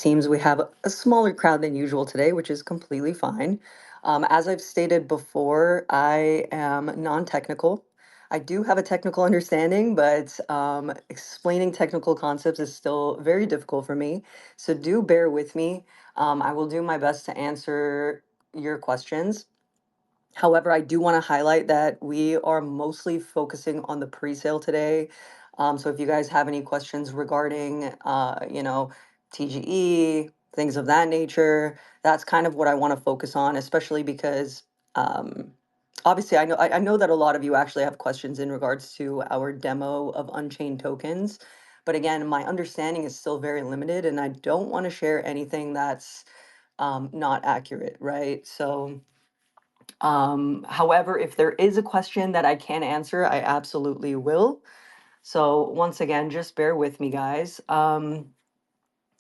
Seems we have a smaller crowd than usual today, which is completely fine. As I've stated before, I am non-technical. I do have a technical understanding, but explaining technical concepts is still very difficult for me. So do bear with me. I will do my best to answer your questions. However, I do want to highlight that we are mostly focusing on the pre-sale today. So if you guys have any questions regarding, TGE, things of that nature, that's kind of what I want to focus on, especially because obviously I know that a lot of you actually have questions in regards to our demo of Unchained tokens. But again, my understanding is still very limited, and I don't want to share anything that's not accurate, right? So. However, if there is a question that I can answer, I absolutely will. So once again, just bear with me, guys.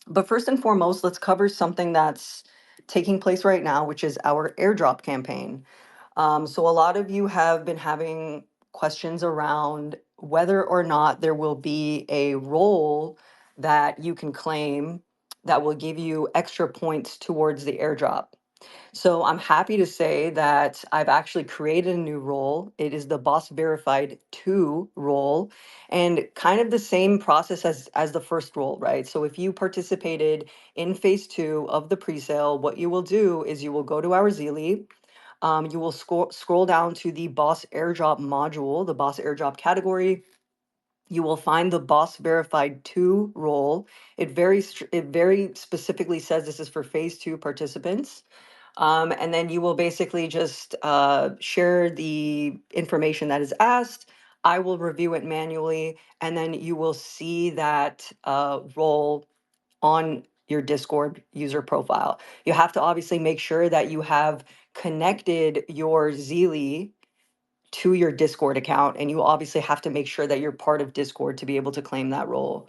But first and foremost, let's cover something that's taking place right now, which is our airdrop campaign. So a lot of you have been having questions around whether or not there will be a role that you can claim that will give you extra points towards the airdrop. So I'm happy to say that I've actually created a new role. It is the Boss Verified 2 role, and kind of the same process as the first role, right? So if you participated in phase 2 of the presale, what you will do is you will go to our Zili. You will scroll down to the Boss Airdrop module, the Boss Airdrop category. You will find the Boss Verified 2 role. It very specifically says this is for phase 2 participants. And then you will basically just share the information that is asked. I will review it manually, and then you will see that role on your Discord user profile. You have to obviously make sure that you have connected your Zeely to your Discord account, and you obviously have to make sure that you're part of Discord to be able to claim that role.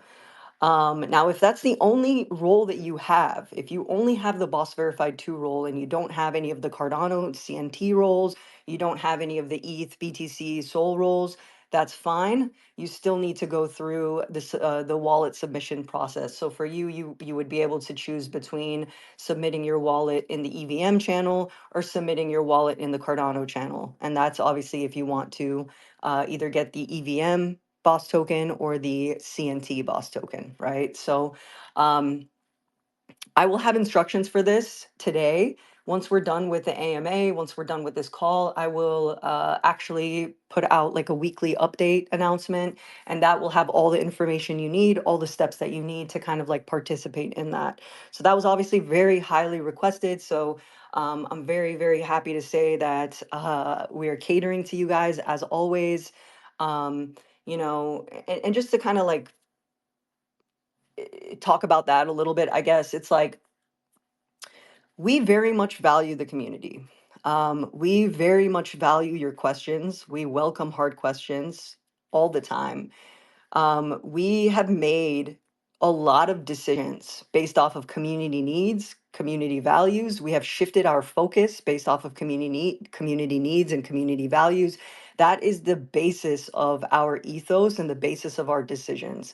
Now, if that's the only role that you have, if you only have the Boss Verified 2 role and you don't have any of the Cardano CNT roles, you don't have any of the ETH, BTC, Sol roles, that's fine. You still need to go through the wallet submission process. So for you, you would be able to choose between submitting your wallet in the EVM channel or submitting your wallet in the Cardano channel. And that's obviously if you want to either get the EVM boss token or the CNT boss token, right? So I will have instructions for this today. Once we're done with the AMA, once we're done with this call, I will actually put out like a weekly update announcement, and that will have all the information you need, all the steps that you need to kind of like participate in that. So that was obviously very highly requested. So I'm very, very happy to say that we are catering to you guys as always. And just to kind of like talk about that a little bit, I guess it's like we very much value the community. We very much value your questions. We welcome hard questions all the time. We have made a lot of decisions based off of community needs, community values. We have shifted our focus based off of community needs and community values. That is the basis of our ethos and the basis of our decisions.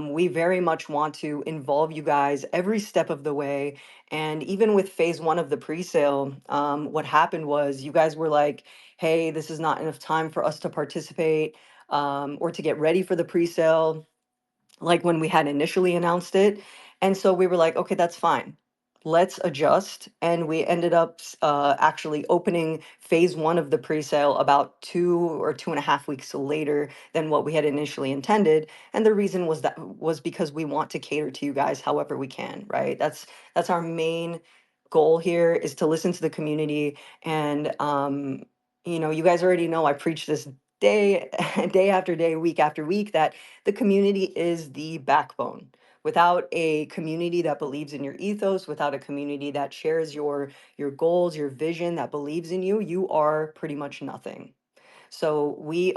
We very much want to involve you guys every step of the way. And even with phase 1 of the pre-sale, what happened was you guys were like, hey, this is not enough time for us to participate or to get ready for the pre-sale, like when we had initially announced it. And so we were like, okay, that's fine. Let's adjust. And we ended up actually opening phase 1 of the pre-sale about 2 or 2.5 weeks later than what we had initially intended. And the reason was because we want to cater to you guys however we can, right? That's our main goal here, is to listen to the community. And you guys already know I preach this day day after day, week after week, that the community is the backbone. Without a community that believes in your ethos, without a community that shares your goals, your vision, that believes in you, you are pretty much nothing. So we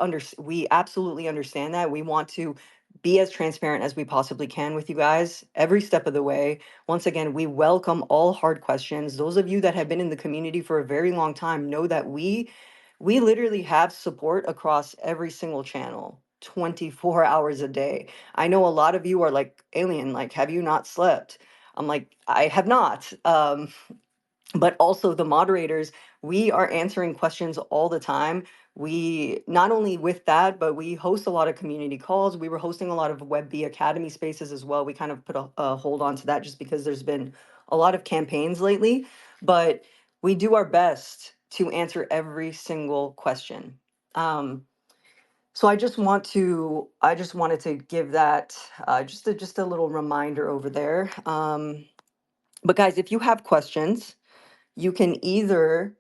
absolutely understand that. We want to be as transparent as we possibly can with you guys every step of the way. Once again, we welcome all hard questions. Those of you that have been in the community for a very long time know that we literally have support across every single channel 24 hours a day. I know a lot of you are like, Alien, like, have you not slept? I'm like, I have not. But also the moderators, we are answering questions all the time. We not only with that, but we host a lot of community calls. We were hosting a lot of WebB Academy spaces as well. We kind of put a hold on to that just because there's been a lot of campaigns lately, but we do our best to answer every single question. So I just wanted to give that just a little reminder over there. But guys, if you have questions, you can either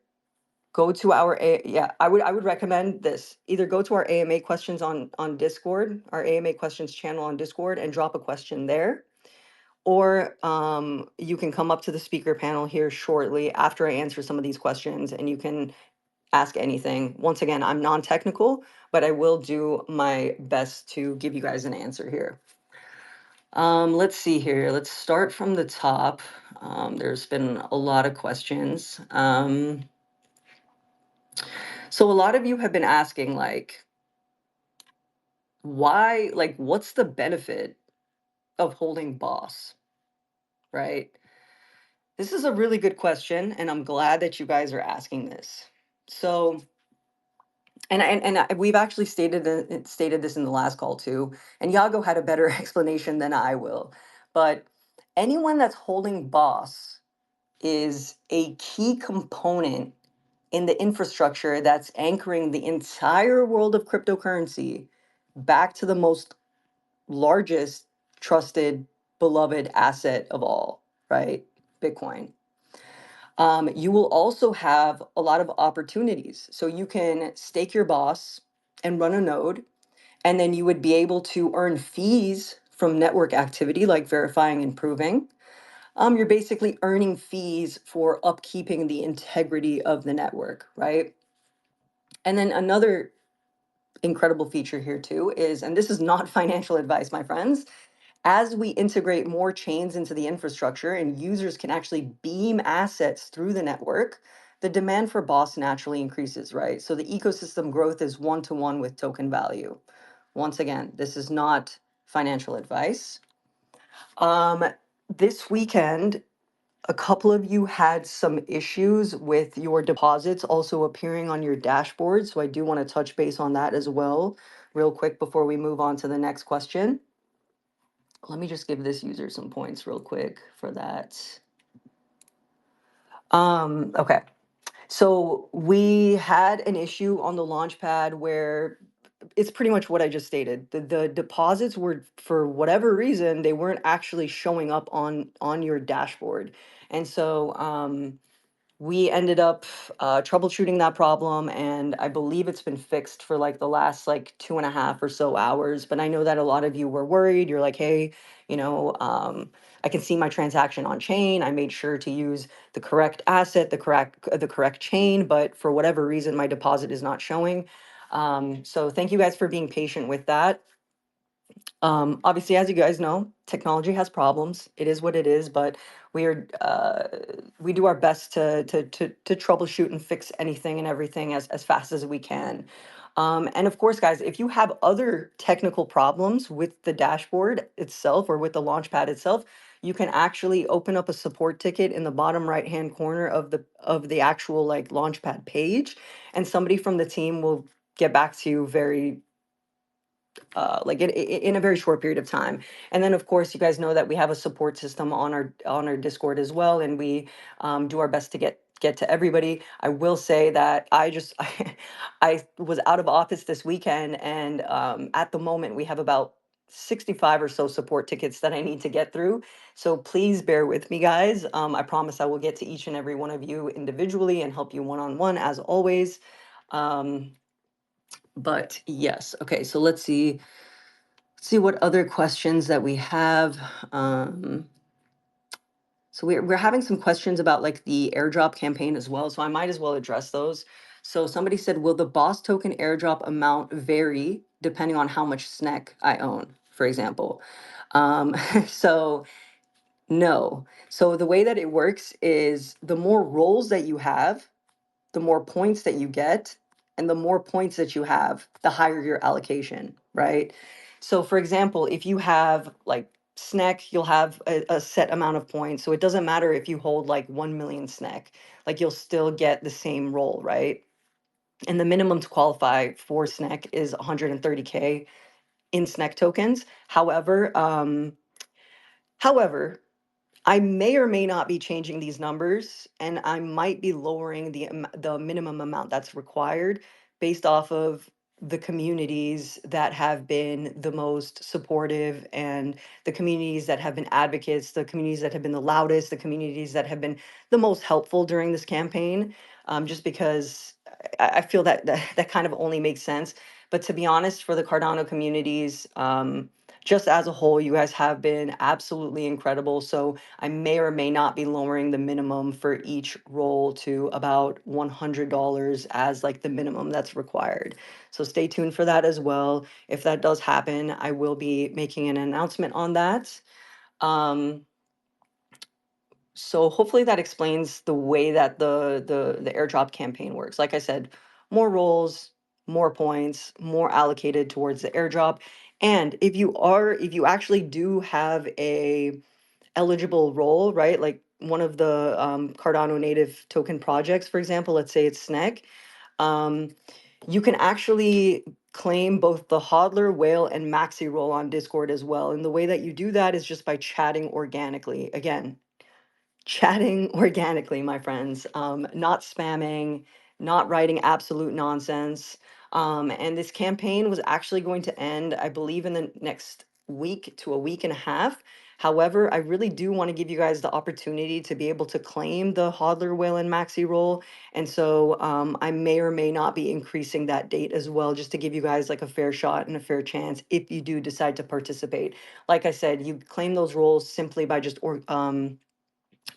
go to I would recommend this. Either go to our AMA questions on Discord, our AMA questions channel on Discord, and drop a question there. Or you can come up to the speaker panel here shortly after I answer some of these questions, and you can ask anything. Once again, I'm non-technical, but I will do my best to give you guys an answer here. Let's see here. Let's start from the top. There's been a lot of questions. So a lot of you have been asking, like, why, like, what's the benefit of holding BOS, right? This is a really good question, and I'm glad that you guys are asking this. So, we've actually stated this in the last call too, and Yago had a better explanation than I will. But anyone that's holding BOS is a key component in the infrastructure that's anchoring the entire world of cryptocurrency back to the most largest, trusted, beloved asset of all, right? Bitcoin. You will also have a lot of opportunities. So you can stake your BOS and run a node, and then you would be able to earn fees from network activity like verifying and proving. You're basically earning fees for upkeeping the integrity of the network, right? And then another incredible feature here too is, and this is not financial advice, my friends, as we integrate more chains into the infrastructure and users can actually beam assets through the network, the demand for BOS naturally increases, right? So the ecosystem growth is one-to-one with token value. Once again, this is not financial advice. This weekend, a couple of you had some issues with your deposits also appearing on your dashboard. So I do want to touch base on that as well, real quick before we move on to the next question. Let me just give this user some points real quick for that. Okay. So we had an issue on the Launchpad where it's pretty much what I just stated. The deposits were, for whatever reason, they weren't actually showing up on your dashboard. And so we ended up troubleshooting that problem, and I believe it's been fixed for like the last like 2.5 or so hours. But I know that a lot of you were worried. You're like, hey, I can see my transaction on chain. I made sure to use the correct asset, the correct chain, but for whatever reason, my deposit is not showing. So thank you guys for being patient with that. Obviously, as you guys know, technology has problems. It is what it is, but we do our best to troubleshoot and fix anything and everything as fast as we can. And of course, guys, if you have other technical problems with the dashboard itself or with the Launchpad itself, you can actually open up a support ticket in the bottom right-hand corner of the actual like Launchpad page, and somebody from the team will get back to you very like in a very short period of time. And then of course you guys know that we have a support system on our Discord as well, and we do our best to get to everybody. I will say that I was out of office this weekend, and at the moment we have about 65 or so support tickets that I need to get through. So please bear with me, guys. I promise I will get to each and every one of you individually and help you one-on-one as always. But yes, okay, so let's see what other questions that we have. So we're having some questions about like the airdrop campaign as well, so I might as well address those. So somebody said, will the BOS token airdrop amount vary depending on how much SNEC I own, for example? So no. So the way that it works is the more roles that you have, the more points that you get, and the more points that you have, the higher your allocation, right? So for example, if you have like SNEC, you'll have a set amount of points. So it doesn't matter if you hold like 1 million SNEC, like you'll still get the same role, right? And the minimum to qualify for SNEC is 130K in SNEC tokens. However, I may or may not be changing these numbers, and I might be lowering the minimum amount that's required based off of the communities that have been the most supportive, and the communities that have been advocates, the communities that have been the loudest, the communities that have been the most helpful during this campaign. Just because I feel that, that kind of only makes sense. But to be honest, for the Cardano communities, just as a whole, you guys have been absolutely incredible. So I may or may not be lowering the minimum for each role to about $100 as like the minimum that's required. So stay tuned for that as well. If that does happen, I will be making an announcement on that. Um, so hopefully that explains the way that the airdrop campaign works. Like I said, more roles, more points, more allocated towards the airdrop. And if you actually do have a eligible role, right? Like one of the Cardano native token projects, for example, let's say it's SNEC, um, you can actually claim both the hodler, whale, and maxi role on Discord as well. And the way that you do that is just by chatting organically. Again, chatting organically, my friends, not spamming, not writing absolute nonsense. And this campaign was actually going to end, I believe, in the next week to a week and a half. However, I really do want to give you guys the opportunity to be able to claim the hodler, whale, and maxi role. And so I may or may not be increasing that date as well, just to give you guys like a fair shot and a fair chance if you do decide to participate. Like I said, you claim those roles simply by just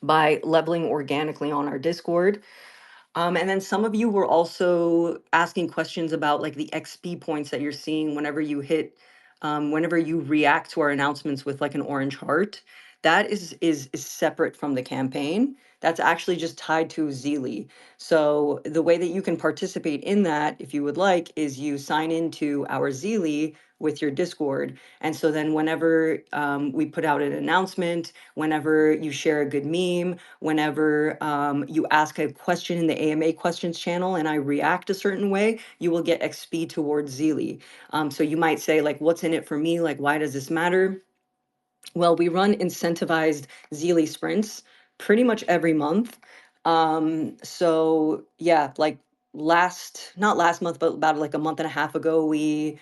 by leveling organically on our Discord. And then some of you were also asking questions about like the XP points that you're seeing whenever you hit, whenever you react to our announcements with like an orange heart. That is separate from the campaign. That's actually just tied to Zeely. So the way that you can participate in that, if you would like, is you sign into our Zeely with your Discord. And so then whenever we put out an announcement, whenever you share a good meme, whenever you ask a question in the AMA questions channel and I react a certain way, you will get XP towards Zeely. So you might say, like, what's in it for me? Like, why does this matter? Well, we run incentivized Zeely sprints pretty much every month. So yeah, like not last month, but about like a month and a half ago, we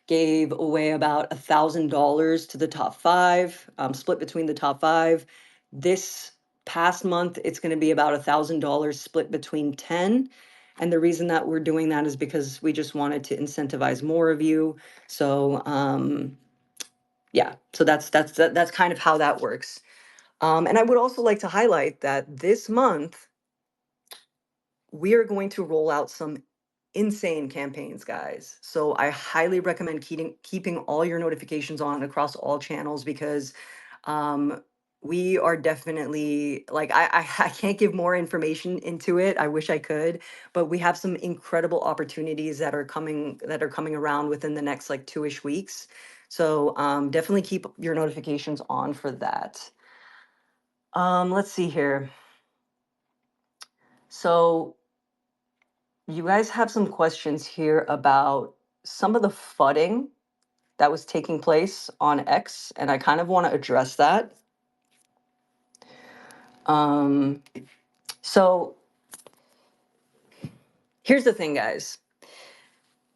gave away about $1,000 to the top five, split between the top five. This past month, it's going to be about $1,000 split between 10. And the reason that we're doing that is because we just wanted to incentivize more of you. So, yeah, so that's kind of how that works. And I would also like to highlight that this month we are going to roll out some insane campaigns, guys. So I highly recommend keeping all your notifications on across all channels, because um, we are definitely like I can't give more information into it. I wish I could, but we have some incredible opportunities that are coming around within the next like 2-ish weeks. So definitely keep your notifications on for that. Let's see here. So you guys have some questions here about some of the fudding that was taking place on X, and I kind of want to address that. Um, so here's the thing, guys.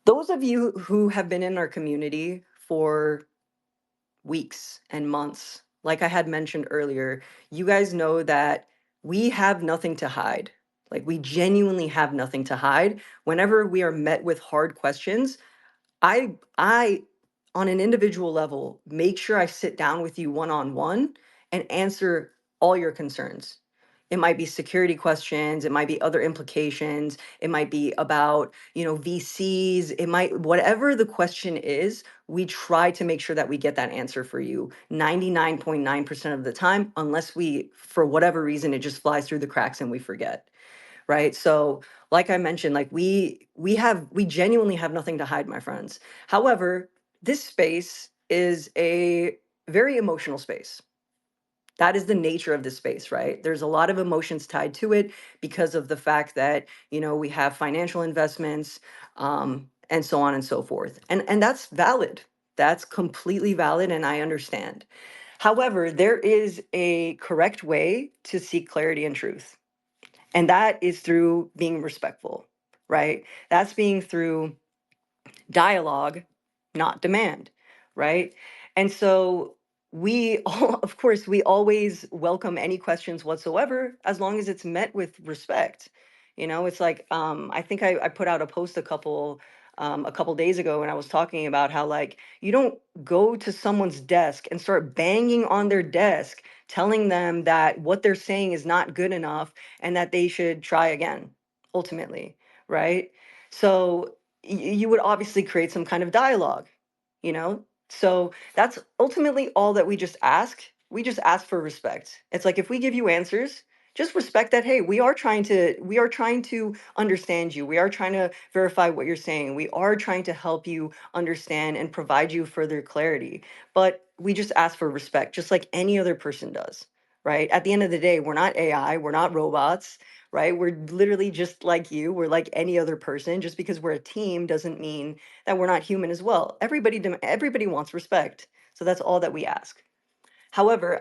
Those of you who have been in our community for weeks and months, like I had mentioned earlier, you guys know that we have nothing to hide. Like, we genuinely have nothing to hide. Whenever we are met with hard questions, I on an individual level make sure I sit down with you one on one and answer all your concerns. It might be security questions, it might be other implications, it might be about, VCs, it might, whatever the question is, we try to make sure that we get that answer for you 99.9% of the time, unless we, for whatever reason, it just flies through the cracks and we forget, right? So like I mentioned, like we genuinely have nothing to hide, my friends. However, this space is a very emotional space. That is the nature of the space, right? There's a lot of emotions tied to it because of the fact that, we have financial investments, and so on and so forth. And that's valid. That's completely valid, and I understand. However, there is a correct way to seek clarity and truth, and that is through being respectful, right? That's being through dialogue, not demand, right? And so we all, of course, we always welcome any questions whatsoever as long as it's met with respect. It's like, I think I put out a post a couple days ago, and I was talking about how, like, you don't go to someone's desk and start banging on their desk telling them that what they're saying is not good enough and that they should try again, ultimately, right? So you would obviously create some kind of dialogue, you know? So that's ultimately all that we just ask. We just ask for respect. It's like, if we give you answers, just respect that, hey, we are trying to understand you. We are trying to verify what you're saying. We are trying to help you understand and provide you further clarity. But we just ask for respect, just like any other person does, right? At the end of the day, we're not AI, we're not robots, right? We're literally just like you. We're like any other person. Just because we're a team doesn't mean that we're not human as well. Everybody wants respect. So that's all that we ask. However,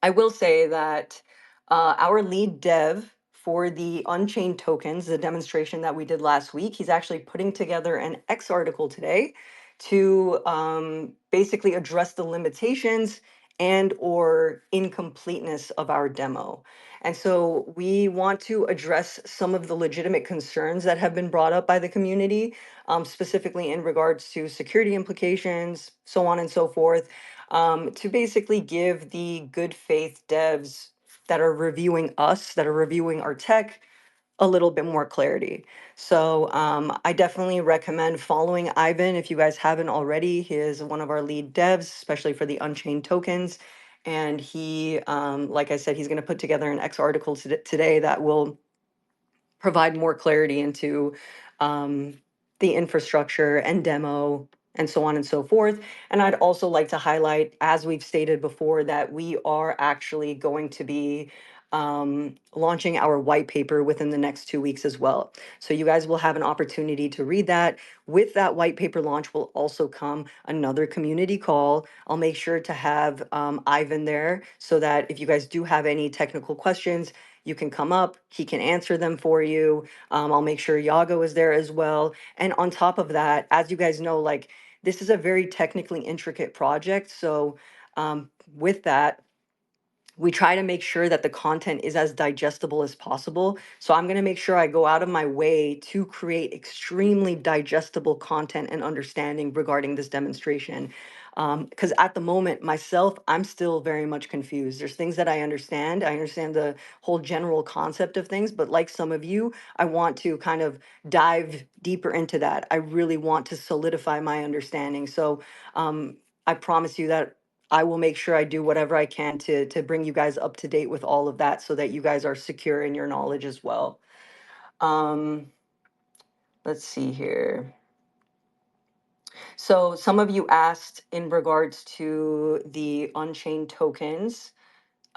I will say that our lead dev for the Unchained tokens, the demonstration that we did last week, he's actually putting together an X article today to basically address the limitations and or incompleteness of our demo. And so we want to address some of the legitimate concerns that have been brought up by the community, specifically in regards to security implications, so on and so forth, to basically give the good faith devs that are reviewing us, that are reviewing our tech, a little bit more clarity. So I definitely recommend following Ivan if you guys haven't already. He is one of our lead devs, especially for the Unchained tokens. And he, like I said, he's going to put together an X article today that will provide more clarity into um, the infrastructure and demo and so on and so forth. And I'd also like to highlight, as we've stated before, that we are actually going to be launching our white paper within the next 2 weeks as well. So you guys will have an opportunity to read that. With that white paper launch will also come another community call. I'll make sure to have Ivan there so that if you guys do have any technical questions, you can come up, he can answer them for you. I'll make sure Yago is there as well. And on top of that, as you guys know, like, this is a very technically intricate project. So with that, we try to make sure that the content is as digestible as possible. So I'm going to make sure I go out of my way to create extremely digestible content and understanding regarding this demonstration. Because at the moment, myself, I'm still very much confused. There's things that I understand. I understand the whole general concept of things, but like some of you, I want to kind of dive deeper into that. I really want to solidify my understanding. So I promise you that I will make sure I do whatever I can to bring you guys up to date with all of that so that you guys are secure in your knowledge as well. Um, let's see here. So some of you asked in regards to the Unchained tokens.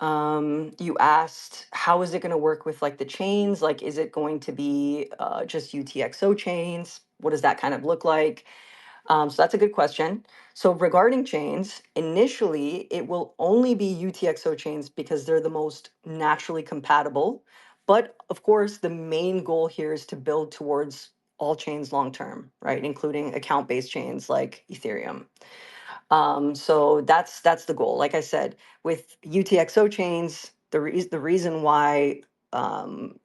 You asked, how is it going to work with like the chains? Like, is it going to be just UTXO chains? What does that kind of look like? So that's a good question. So regarding chains, initially it will only be UTXO chains because they're the most naturally compatible. But of course, the main goal here is to build towards all chains long term, right? Including account-based chains like Ethereum. So that's the goal. Like I said, with UTXO chains, the reason why um,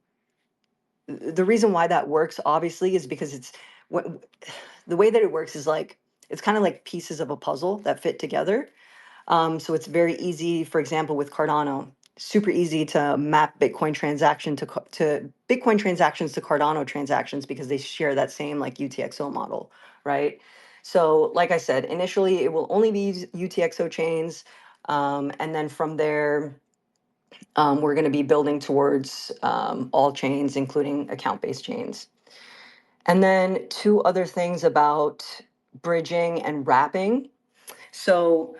the reason why that works obviously is because it's what the way that it works is like it's kind of like pieces of a puzzle that fit together. So it's very easy, for example, with Cardano, super easy to map Bitcoin transaction to Bitcoin transactions to Cardano transactions because they share that same like UTXO model, right? So like I said, initially it will only be UTXO chains, and then from there we're going to be building towards all chains, including account-based chains. And then two other things about bridging and wrapping. So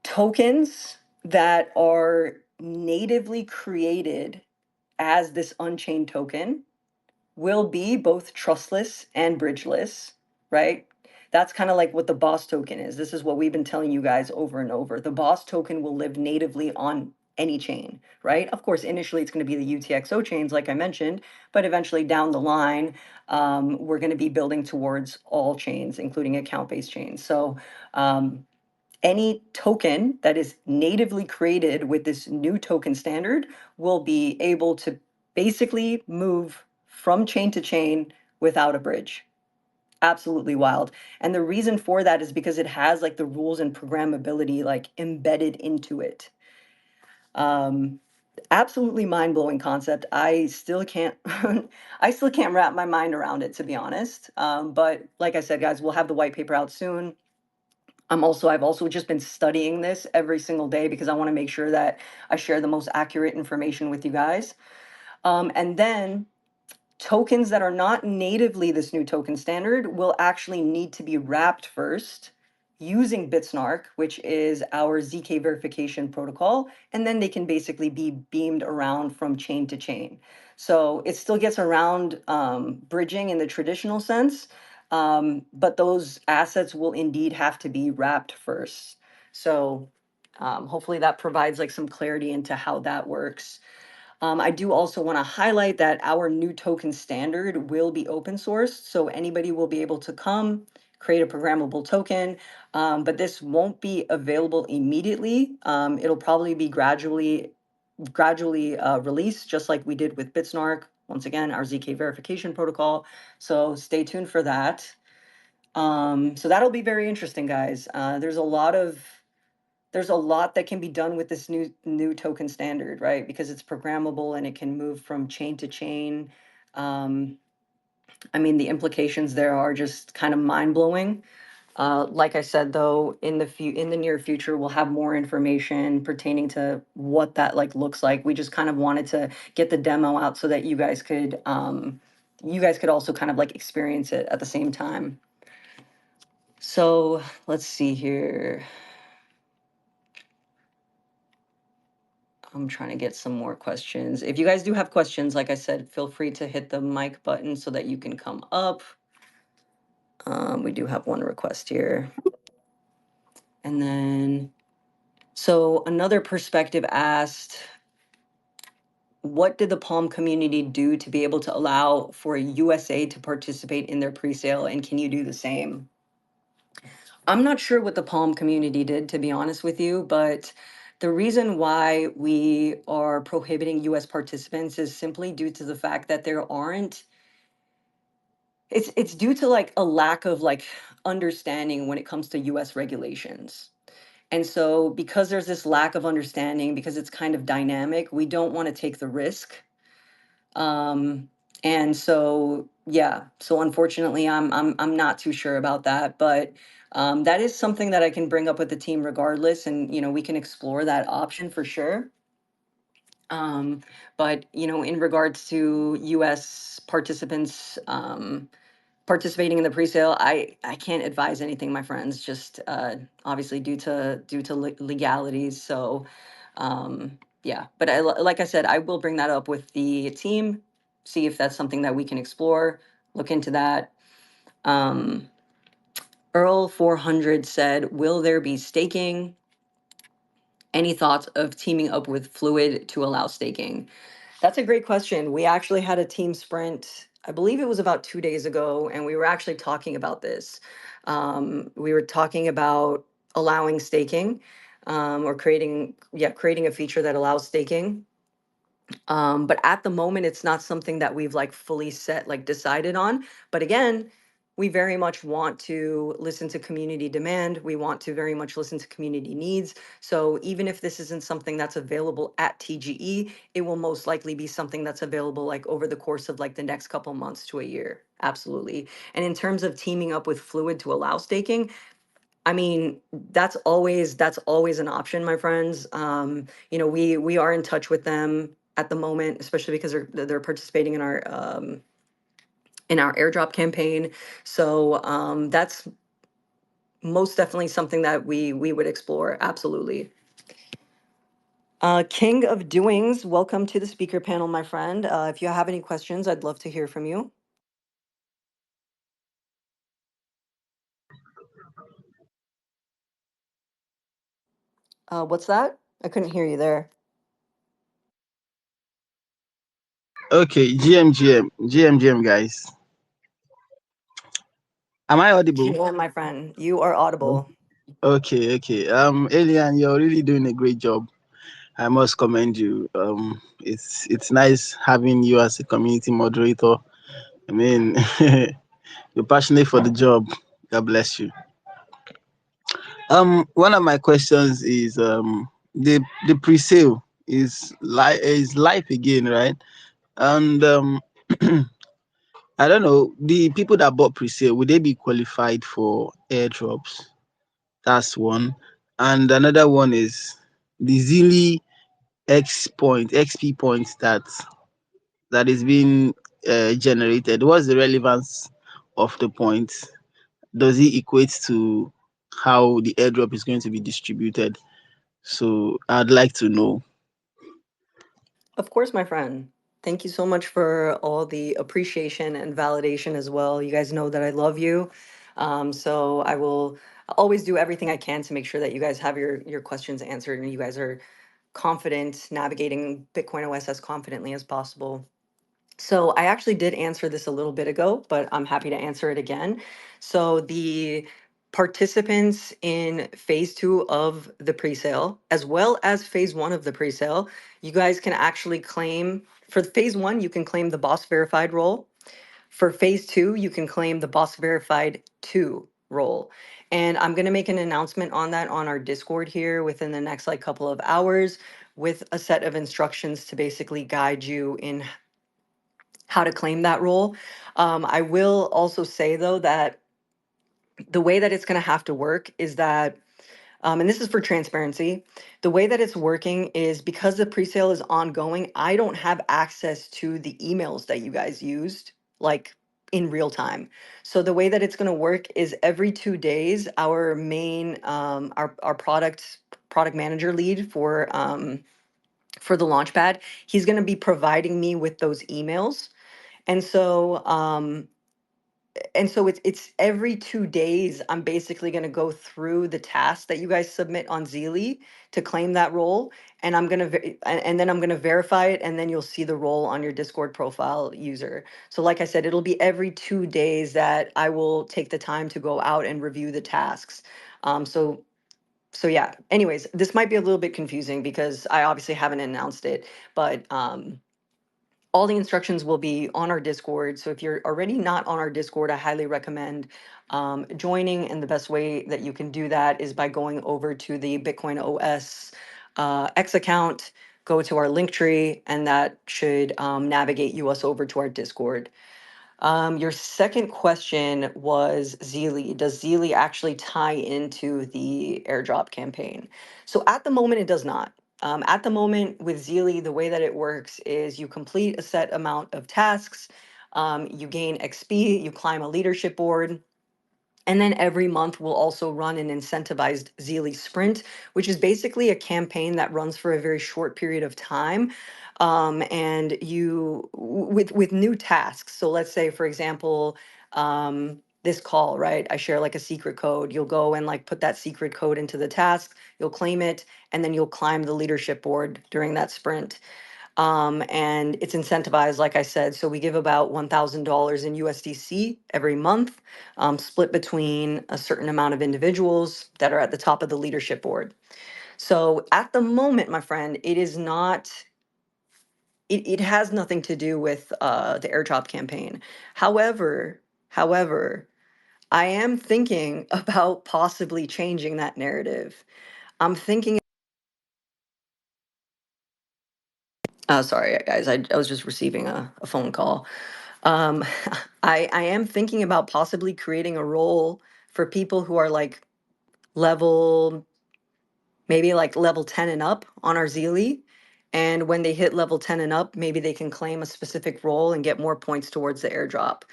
tokens that are natively created as this unchained token will be both trustless and bridgeless, right? That's kind of like what the BOS token is. This is what we've been telling you guys over and over. The BOS token will live natively on any chain, right? Of course, initially it's going to be the UTXO chains, like I mentioned, but eventually down the line, we're going to be building towards all chains, including account-based chains. So any token that is natively created with this new token standard will be able to basically move from chain to chain without a bridge. Absolutely wild. And the reason for that is because it has like the rules and programmability like embedded into it. Um, Absolutely mind-blowing concept. I still can't I still can't wrap my mind around it, to be honest. But like I said, guys, we'll have the white paper out soon. I've also just been studying this every single day because I want to make sure that I share the most accurate information with you guys. And then tokens that are not natively this new token standard will actually need to be wrapped first using Bitsnark, which is our ZK verification protocol, and then they can basically be beamed around from chain to chain. So it still gets around bridging in the traditional sense, but those assets will indeed have to be wrapped first. So hopefully that provides like some clarity into how that works. I do also want to highlight that our new token standard will be open source, so anybody will be able to come create a programmable token, but this won't be available immediately. It'll probably be gradually released, just like we did with Bitsnark. Once again, our ZK verification protocol. So stay tuned for that. So that'll be very interesting, guys. There's a lot that can be done with this new token standard, right? Because it's programmable and it can move from chain to chain. Um, I mean, the implications there are just kind of mind blowing. Like I said, though, in the near future, we'll have more information pertaining to what that like looks like. We just kind of wanted to get the demo out so that you guys could also kind of like experience it at the same time. So let's see here. I'm trying to get some more questions. If you guys do have questions, like I said, feel free to hit the mic button so that you can come up. We do have one request here. And then, so another perspective asked, what did the Palm community do to be able to allow for USA to participate in their pre-sale, and can you do the same? I'm not sure what the Palm community did, to be honest with you, but the reason why we are prohibiting US participants is simply due to the fact that there aren't it's due to like a lack of like understanding when it comes to US regulations. And so because there's this lack of understanding, because it's kind of dynamic, we don't want to take the risk. And so yeah, so unfortunately I'm not too sure about that, but that is something that I can bring up with the team regardless, and we can explore that option for sure. But in regards to US participants participating in the presale, I can't advise anything, my friends, just obviously due to legalities. So yeah, but like I said, I will bring that up with the team, see if that's something that we can explore, look into that. um Earl 400 said, will there be staking? Any thoughts of teaming up with Fluid to allow staking? That's a great question. We actually had a team sprint, I believe it was about 2 days ago, and we were actually talking about this. We were talking about allowing staking, or creating a feature that allows staking. But at the moment, it's not something that we've like fully decided on. But again, we very much want to listen to community demand. We want to very much listen to community needs. So even if this isn't something that's available at TGE, it will most likely be something that's available like over the course of like the next couple months to a year. Absolutely. And in terms of teaming up with Fluid to allow staking, I mean, that's always an option, my friends. We are in touch with them at the moment, especially because they're participating in our airdrop campaign. So most definitely something that we would explore. Absolutely. King of Doings, welcome to the speaker panel, my friend. If you have any questions, I'd love to hear from you. What's that? I couldn't hear you there. Okay, GM, guys. Am I audible? Yeah, my friend, you are audible. Okay. Elian, you're really doing a great job. I must commend you. It's nice having you as a community moderator. I mean, you're passionate for the job. God bless you. One of my questions is the pre-sale is life again, right? And I don't know, the people that bought pre-sale, would they be qualified for airdrops? That's one. And another one is the Zilly XP points that is being generated. What's the relevance of the points? Does it equate to how the airdrop is going to be distributed? So I'd like to know. Of course, my friend. Thank you so much for all the appreciation and validation as well. You guys know that I love you. So I will always do everything I can to make sure that you guys have your questions answered and you guys are confident navigating Bitcoin OS as confidently as possible. So I actually did answer this a little bit ago, but I'm happy to answer it again. So the participants in phase two of the presale, as well as phase one of the presale, you guys can actually claim for phase one, you can claim the boss verified role. For phase two, you can claim the boss verified two role. And I'm going to make an announcement on that on our Discord here within the next like couple of hours with a set of instructions to basically guide you in how to claim that role. I will also say though that the way that it's going to have to work is that, and this is for transparency, the way that it's working is because the presale is ongoing, I don't have access to the emails that you guys used like in real time. So the way that it's going to work is every 2 days, our main, our product manager lead for the Launchpad, he's going to be providing me with those emails. And so it's every 2 days I'm basically going to go through the tasks that you guys submit on Zeely to claim that role, and and then I'm going to verify it, and then you'll see the role on your Discord profile user. So like I said, it'll be every 2 days that I will take the time to go out and review the tasks. So yeah, anyways, this might be a little bit confusing because I obviously haven't announced it, but all the instructions will be on our Discord. So if you're already not on our Discord, I highly recommend joining. And the best way that you can do that is by going over to the Bitcoin OS X account, go to our link tree, and that should navigate us over to our Discord. Your second question was Zeely. Does Zeely actually tie into the airdrop campaign? So at the moment, it does not. At the moment with Zeely, the way that it works is you complete a set amount of tasks, you gain XP, you climb a leadership board, and then every month we'll also run an incentivized Zeely sprint, which is basically a campaign that runs for a very short period of time. And with new tasks. So let's say, for example, this call, right? I share like a secret code. You'll go and like put that secret code into the task, you'll claim it, and then you'll climb the leadership board during that sprint. And it's incentivized, like I said. So we give about $1,000 in USDC every month, split between a certain amount of individuals that are at the top of the leadership board. So at the moment, my friend, it is not. It has nothing to do with the airdrop campaign. However, I am thinking about possibly changing that narrative. I'm thinking. Sorry, guys, I was just receiving a phone call. Um, I am thinking about possibly creating a role for people who are like level, maybe like level 10 and up on our Zeely. And when they hit level 10 and up, maybe they can claim a specific role and get more points towards the airdrop.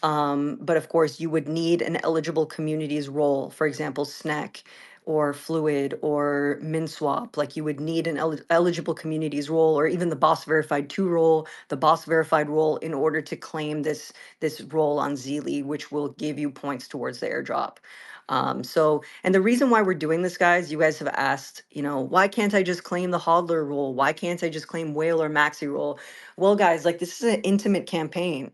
But of course, you would need an eligible communities role, for example, Snack or Fluid or MinSwap. Like you would need an eligible communities role, or even the Boss Verified 2 role, the Boss Verified role, in order to claim this role on Zeely, which will give you points towards the airdrop. And the reason why we're doing this, guys, you guys have asked, why can't I just claim the hodler role? Why can't I just claim whale or maxi role? Well, guys, like this is an intimate campaign.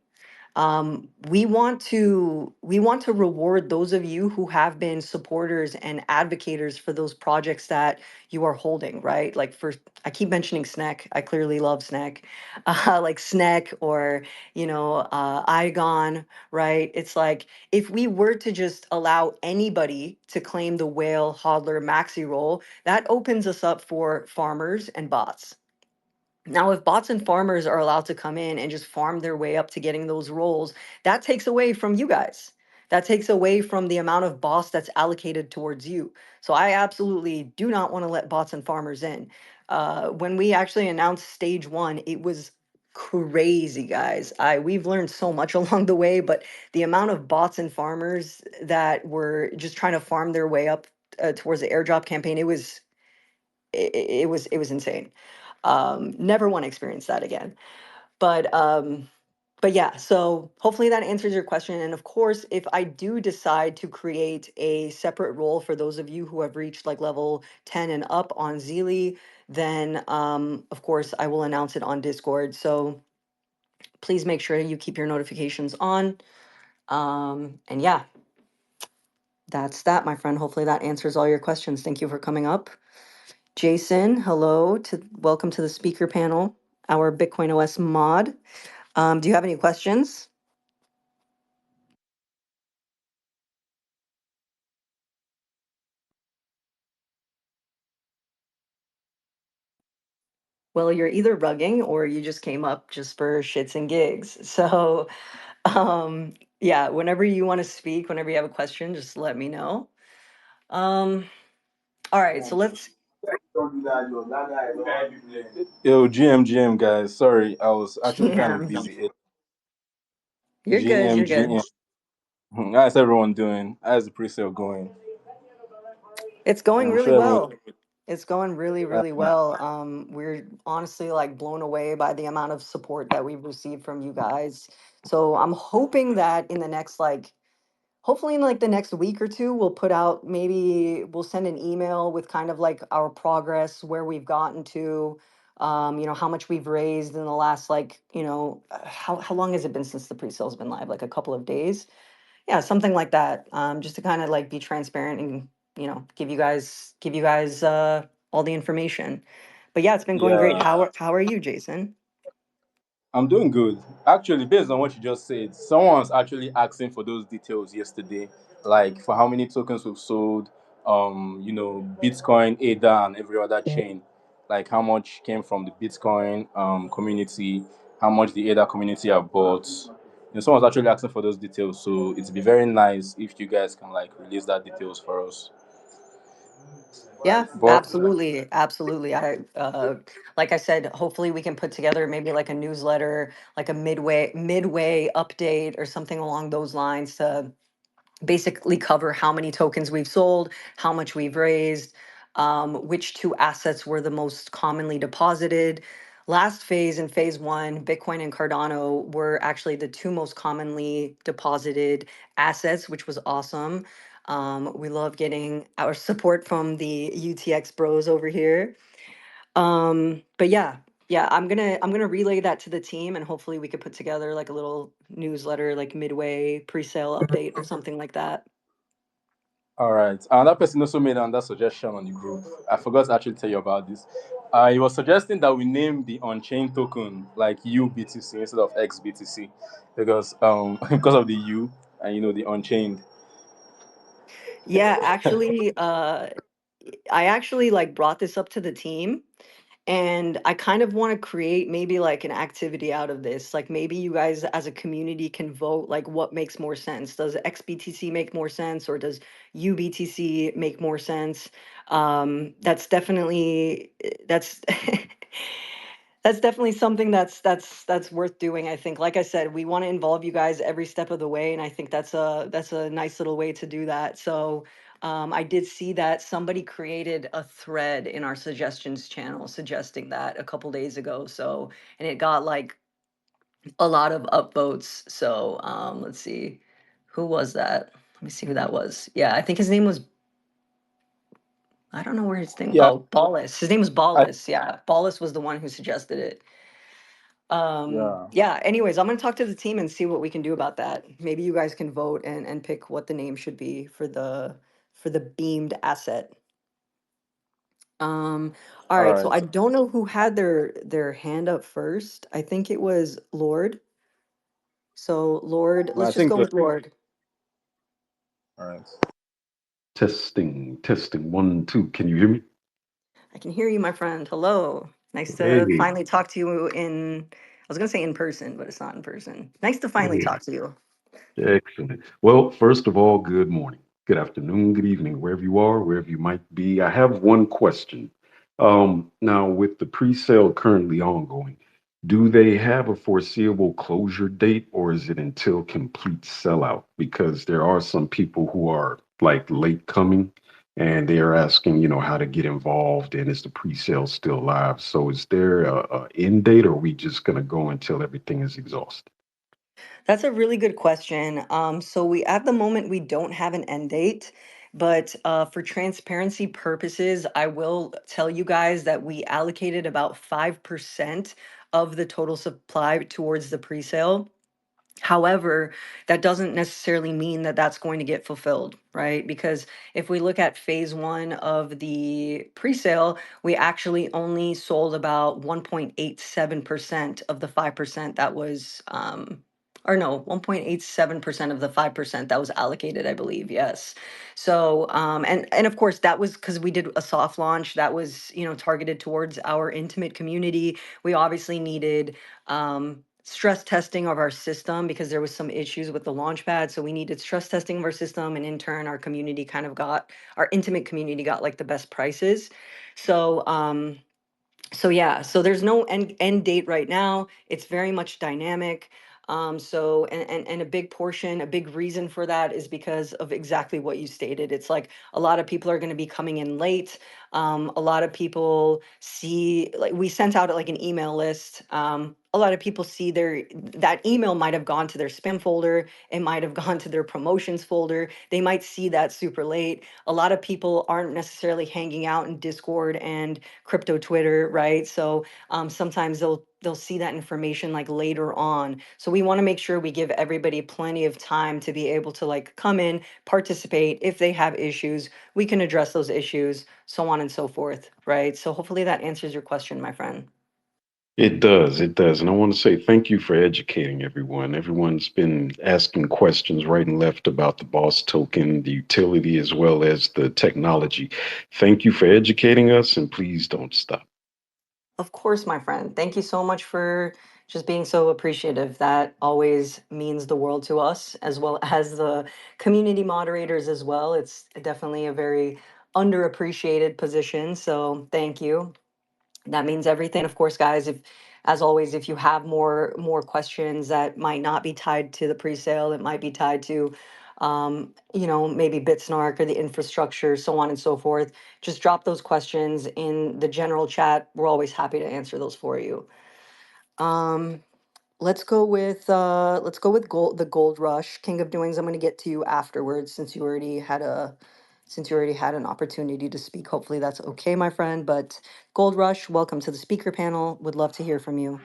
We want to reward those of you who have been supporters and advocates for those projects that you are holding, right? Like for I keep mentioning Snack. I clearly love Snack, like Snack or Igon, right? It's like if we were to just allow anybody to claim the whale, hodler, maxi role, that opens us up for farmers and bots. Now, if bots and farmers are allowed to come in and just farm their way up to getting those roles, that takes away from you guys. That takes away from the amount of boss that's allocated towards you. So I absolutely do not want to let bots and farmers in. When we actually announced stage one, it was crazy, guys. We've learned so much along the way, but the amount of bots and farmers that were just trying to farm their way up towards the airdrop campaign, it was insane. Never want to experience that again. But yeah, so hopefully that answers your question. And of course, if I do decide to create a separate role for those of you who have reached like level 10 and up on Zeely, then of course I will announce it on Discord. So please make sure you keep your notifications on. And yeah, that's that, my friend. Hopefully that answers all your questions. Thank you for coming up. Jason, hello, welcome to the speaker panel, our BitcoinOS mod. Do you have any questions? Well, you're either rugging or you just came up just for shits and gigs. So, yeah, whenever you want to speak, whenever you have a question, just let me know. Um, all right, so let's. Yo, GM, guys. Sorry, I was actually kind of GM. busy. You're good. You're good. How's everyone doing? How's the pre-sale going? It's going I'm really sure everyone. well. It's going really, really well. We're honestly like blown away by the amount of support that we've received from you guys. So I'm hoping that in the next like hopefully in like the next week or two, we'll put out, maybe we'll send an email with kind of like our progress, where we've gotten to, how much we've raised in the last like, how long has it been since the pre-sale's been live? Like a couple of days? Yeah, something like that. Just to kind of like be transparent and, give you guys all the information. But yeah, it's been going great. Yeah, How are you, Jason? I'm doing good. Actually, based on what you just said, someone's actually asking for those details yesterday, like for how many tokens we've sold, Bitcoin, ADA, and every other chain, like how much came from the Bitcoin community, how much the ADA community have bought. Someone's actually asking for those details, so it'd be very nice if you guys can like release that details for us. Yeah, But absolutely, absolutely. Like I said, hopefully we can put together maybe like a newsletter, like a midway update or something along those lines to basically cover how many tokens we've sold, how much we've raised, which two assets were the most commonly deposited. Last phase, in phase one, Bitcoin and Cardano were actually the two most commonly deposited assets, which was awesome. We love getting our support from the UTX bros over here. But yeah, I'm gonna relay that to the team, and hopefully we could put together like a little newsletter, like midway pre-sale update or something like that. all right. Another person also made another suggestion on the group. I forgot to actually tell you about this. He was suggesting that we name the on-chain token like UBTC instead of XBTC because because of the U and the on-chain. Yeah, actually, I actually like brought this up to the team, and I kind of want to create maybe like an activity out of this. Like maybe you guys as a community can vote like what makes more sense. Does XBTC make more sense, or does UBTC make more sense? That's definitely that's That's definitely something that's worth doing. I think, like I said, we want to involve you guys every step of the way, and I think that's a nice little way to do that. So I did see that somebody created a thread in our suggestions channel suggesting that a couple days ago. So, and it got like a lot of upvotes. So let's see, who was that? Let me see who that was. Yeah, I think his name was, I don't know where his name. Yeah, Oh, Ballis. His name was I Ballis. Yeah, Ballis was the one who suggested it. yeah. Yeah, anyways, I'm gonna talk to the team and see what we can do about that. Maybe you guys can vote and pick what the name should be for the beamed asset. Um, all All right, so right. I don't know who had their hand up first. I think it was Lord. So Lord, No, I let's just think go that. with Lord. All right. Testing, testing. One, two. Can you hear me? I can hear you, my friend. Hello. Nice to Hey, finally talk to you I was gonna say in person, but it's not in person. Nice to finally hey. talk to you. Excellent. Well, first of all, good morning, good afternoon, good evening, wherever you are, wherever you might be. I have one question. Now, with the pre-sale currently ongoing, do they have a foreseeable closure date or is it until complete sellout? Because there are some people who are like late coming and they are asking, how to get involved and is the pre-sale still live? So is there a end date or are we just going to go until everything is exhausted? That's a really good question. So we at the moment we don't have an end date, but for transparency purposes, I will tell you guys that we allocated about 5% of the total supply towards the presale. However, that doesn't necessarily mean that that's going to get fulfilled, right? Because if we look at phase one of the presale, we actually only sold about 1.87% of the 5% that was, or no, 1.87% of the 5% that was allocated, I believe, yes. So, and of course, that was because we did a soft launch that was, targeted towards our intimate community. We obviously needed stress testing of our system because there was some issues with the launchpad. So we needed stress testing of our system, and in turn, our intimate community got like the best prices. So so yeah, so there's no end date right now. It's very much dynamic. So and a big portion, a big reason for that is because of exactly what you stated. It's like a lot of people are going to be coming in late. A lot of people see, like, we sent out like an email list. A lot of people see that email might have gone to their spam folder. It might have gone to their promotions folder. They might see that super late. A lot of people aren't necessarily hanging out in Discord and crypto Twitter, right? So sometimes they'll see that information like later on. So we want to make sure we give everybody plenty of time to be able to like come in, participate. If they have issues, we can address those issues, so on and so forth, right? So hopefully that answers your question, my friend. It does. It does. And I want to say thank you for educating everyone. Everyone's been asking questions right and left about the BOS token, the utility, as well as the technology. Thank you for educating us, and please don't stop. Of course, my friend. Thank you so much for just being so appreciative. That always means the world to us, as well as the community moderators as well. It's definitely a very underappreciated position. So thank you. That means everything. Of course, guys, if as always, if you have more questions that might not be tied to the pre-sale, it might be tied to maybe Bitsnark or the infrastructure, so on and so forth, just drop those questions in the general chat. We're always happy to answer those for you. Um, let's go with the gold rush. King of Doings, I'm gonna get to you afterwards since you already had an opportunity to speak. Hopefully that's okay, my friend. But Gold Rush, welcome to the speaker panel. Would love to hear from you.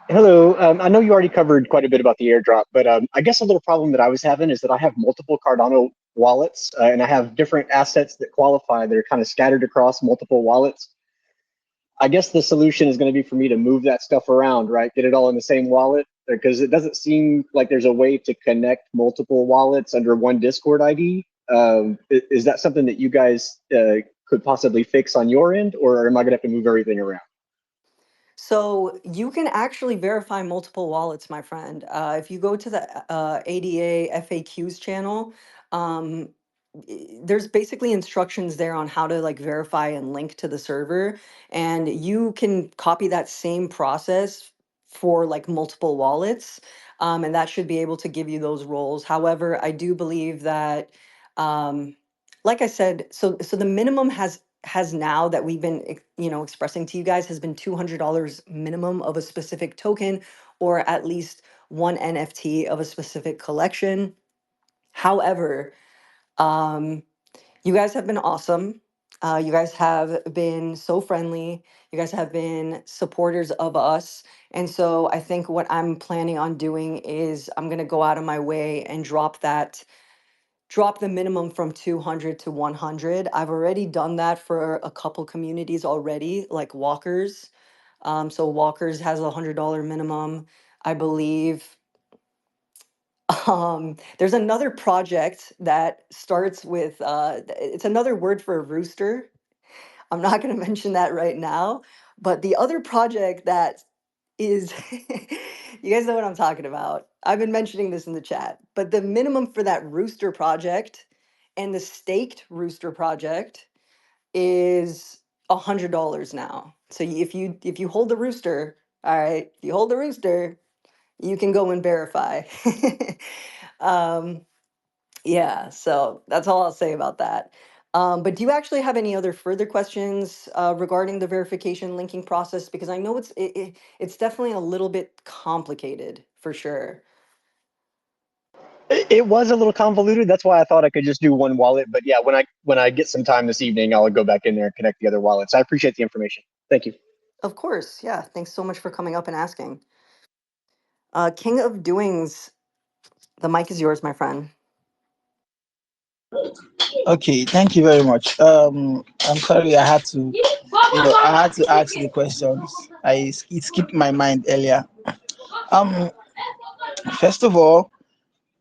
Hello. I know you already covered quite a bit about the airdrop, but I guess a little problem that I was having is that I have multiple Cardano wallets, and I have different assets that qualify that are kind of scattered across multiple wallets. I guess the solution is going to be for me to move that stuff around, right? Get it all in the same wallet, because it doesn't seem like there's a way to connect multiple wallets under one Discord ID. Is that something that you guys could possibly fix on your end, or am I going to have to move everything around? So you can actually verify multiple wallets, my friend. If you go to the ADA FAQs channel, um, there's basically instructions there on how to like verify and link to the server, and you can copy that same process for like multiple wallets, and that should be able to give you those roles. However, I do believe that, um, like I said, so the minimum has now that we've been expressing to you guys has been $200 minimum of a specific token, or at least one NFT of a specific collection. However, um, you guys have been awesome. You guys have been so friendly. You guys have been supporters of us. And so I think what I'm planning on doing is I'm going to go out of my way and drop the minimum from 200 to 100. I've already done that for a couple communities already, like Walkers. So Walkers has a $100 minimum, I believe. There's another project that starts with it's another word for a rooster. I'm not going to mention that right now, but the other project that is you guys know what I'm talking about. I've been mentioning this in the chat, but the minimum for that rooster project and the staked rooster project is $100 now. So if you hold the rooster, all right, if you hold the rooster, you can go and verify. um, yeah, so that's all I'll say about that. But do you actually have any other further questions regarding the verification linking process? Because I know it's definitely a little bit complicated for sure. It was a little convoluted. That's why I thought I could just do one wallet. But yeah, when I get some time this evening, I'll go back in there and connect the other wallets. I appreciate the information. Thank you. Of course, yeah. Thanks so much for coming up and asking. King of Doings, the mic is yours, my friend. Okay, thank you very much. I'm sorry I had to ask the questions. It skipped my mind earlier. Um, First of all,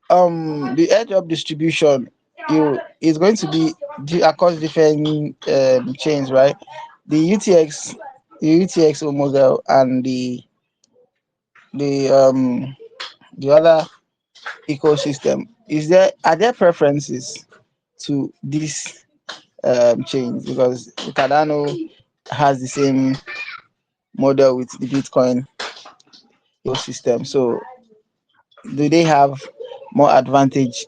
the airdrop distribution is going to be across different chains, right? The UTX model and the other ecosystem. Are there preferences to these chains? Because Cardano has the same model with the Bitcoin ecosystem. So do they have more advantage